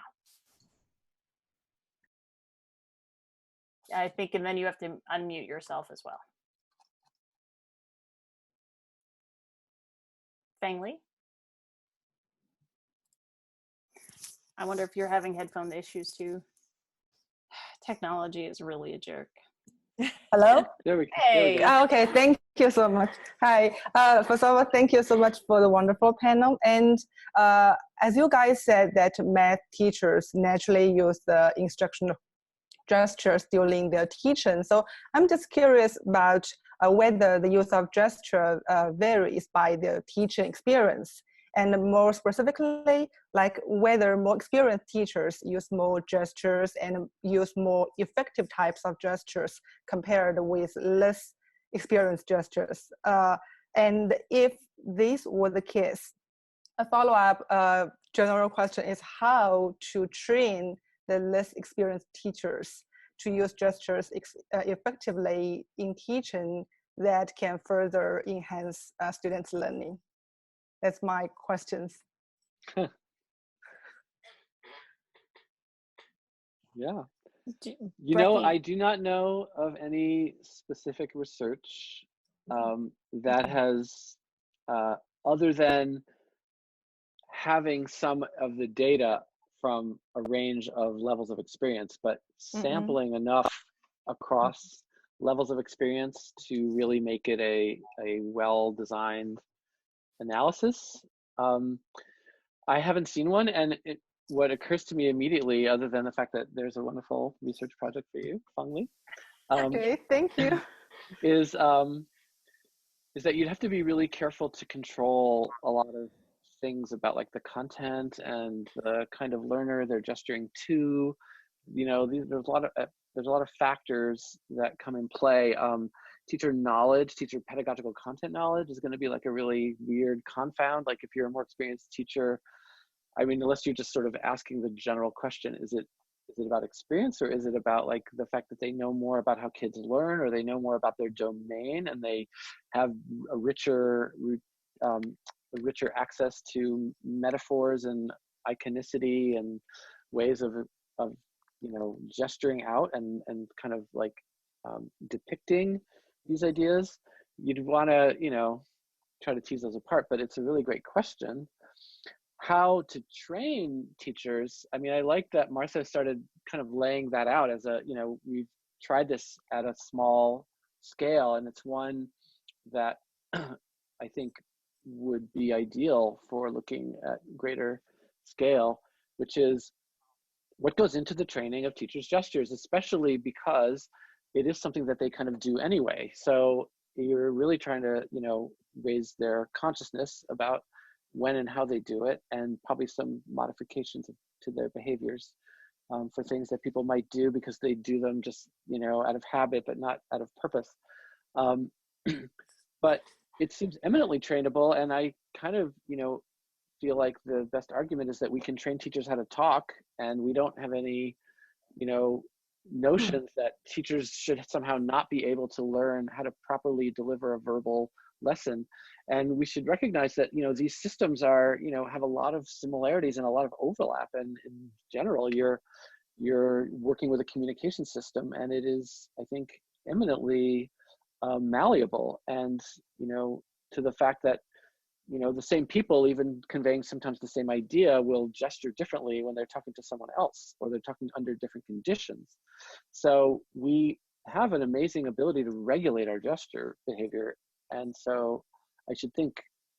I think, and then you have to unmute yourself as well. Feng Li? I wonder if you're having headphone issues too. Technology is really a jerk. Hello? There we go. Hey. There we go. Okay, thank you so much. Hi. First of all, thank you so much for the wonderful panel. And as you guys said that math teachers naturally use the instructional gestures during their teaching. So I'm just curious about whether the use of gesture varies by the teaching experience. And more specifically, like whether more experienced teachers use more gestures and use more effective types of gestures compared with less experienced gestures. And if this were the case, a follow-up general question is how to train the less experienced teachers to use gestures effectively in teaching that can further enhance students' learning. That's my questions. Yeah. You know, I do not know of any specific research that has, other than having some of the data from a range of levels of experience, but sampling enough across levels of experience to really make it a well-designed analysis. I haven't seen one, and what occurs to me immediately, other than the fact that there's a wonderful research project for you, Feng Li, okay, thank you, is that you'd have to be really careful to control a lot of things about like the content and the kind of learner they're gesturing to. You know, there's a lot of factors that come in play. Teacher knowledge, teacher pedagogical content knowledge is going to be like a really weird confound. Like if you're a more experienced teacher, I mean, unless you're just sort of asking the general question, is it about experience, or is it about like the fact that they know more about how kids learn, or they know more about their domain and they have a richer access to metaphors and iconicity and ways of you know, gesturing out and kind of like depicting these ideas. You'd want to, you know, try to tease those apart, but it's a really great question. How to train teachers. I mean, I like that Martha started kind of laying that out as a, you know, we've tried this at a small scale, and it's one that I think would be ideal for looking at greater scale, which is what goes into the training of teachers' gestures, especially because it is something that they kind of do anyway. So you're really trying to, you know, raise their consciousness about when and how they do it, and probably some modifications to their behaviors for things that people might do because they do them just, you know, out of habit, but not out of purpose. But it seems eminently trainable, and I kind of, you know, feel like the best argument is that we can train teachers how to talk, and we don't have any, you know, notions that teachers should somehow not be able to learn how to properly deliver a verbal lesson. And we should recognize that, you know, these systems are, you know, have a lot of similarities and a lot of overlap, and in general you're working with a communication system, and it is, I think, eminently malleable. And, you know, to the fact that, you know, the same people, even conveying sometimes the same idea, will gesture differently when they're talking to someone else, or they're talking under different conditions. So we have an amazing ability to regulate our gesture behavior. And so I should think,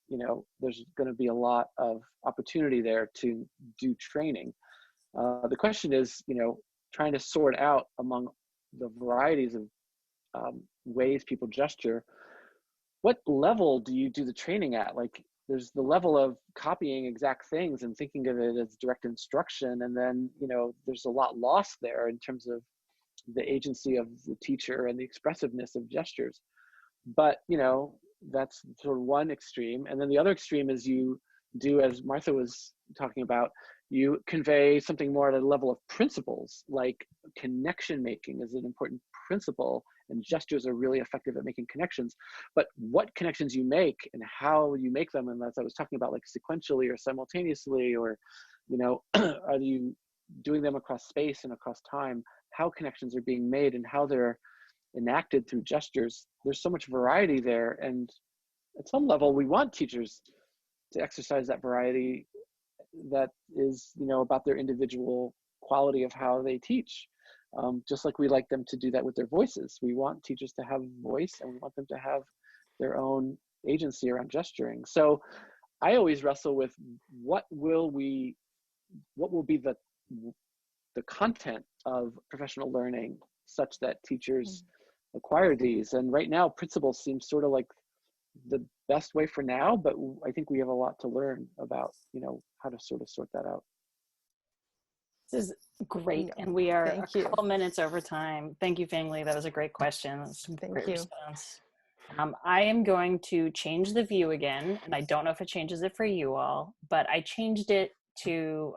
you know, there's going to be a lot of opportunity there to do training. The question is, you know, trying to sort out among the varieties of ways people gesture, what level do you do the training at? Like, there's the level of copying exact things and thinking of it as direct instruction. And then, you know, there's a lot lost there in terms of the agency of the teacher and the expressiveness of gestures. But, you know, that's sort of one extreme. And then the other extreme is you do, as Martha was talking about, you convey something more at a level of principles, like connection making is an important principle, and gestures are really effective at making connections. But what connections you make and how you make them, and as I was talking about, like sequentially or simultaneously, or, you know, are you doing them across space and across time, how connections are being made and how they're enacted through gestures. There's so much variety there, and at some level we want teachers to exercise that variety that is, you know, about their individual quality of how they teach. Just like we like them to do that with their voices. We want teachers to have voice, and we want them to have their own agency around gesturing. So I always wrestle with what will be the content of professional learning such that teachers acquire these. And right now, principles seem sort of like the best way for now, but I think we have a lot to learn about, how to sort of sort that out. This is great, and we are a couple minutes over time. Thank you, Fang-Li. That was a great question. That's a great response. I am going to change the view again, and I don't know if it changes it for you all, but I changed it to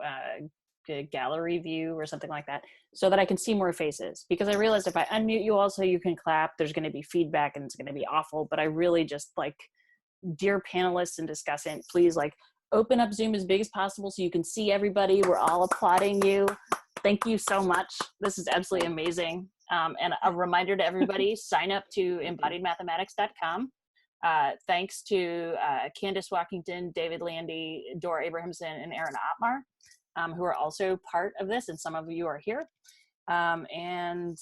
a gallery view or something like that so that I can see more faces, because I realized if I unmute you all so you can clap, there's going to be feedback and it's going to be awful. But I really just dear panelists and discussant, please open up Zoom as big as possible so you can see everybody. We're all applauding you. Thank you so much. This is absolutely amazing. And a reminder to everybody, sign up to embodiedmathematics.com. Thanks to Candace Walkington, David Landy, Dora Abrahamson, and Aaron Ottmar, who are also part of this, and some of you are here. And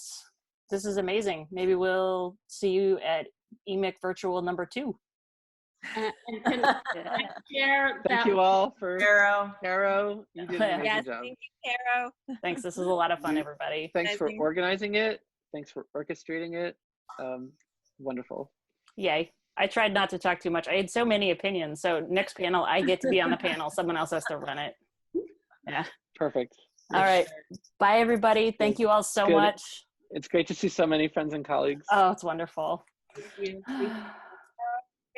this is amazing. Maybe we'll see you at EMIC Virtual number 2. And can I share that? Thank you all for Caro. You did an amazing Yes, job. thank you, Caro. Thanks. This is a lot of fun, everybody. Thanks for organizing it. Thanks for orchestrating it. Wonderful. Yay. I tried not to talk too much. I had so many opinions. So next panel, I get to be on the panel. Someone else has to run it. Yeah. Perfect. All right. Bye, everybody. Thank you all so much. It's great to see so many friends and colleagues. Oh, it's wonderful. Thank you.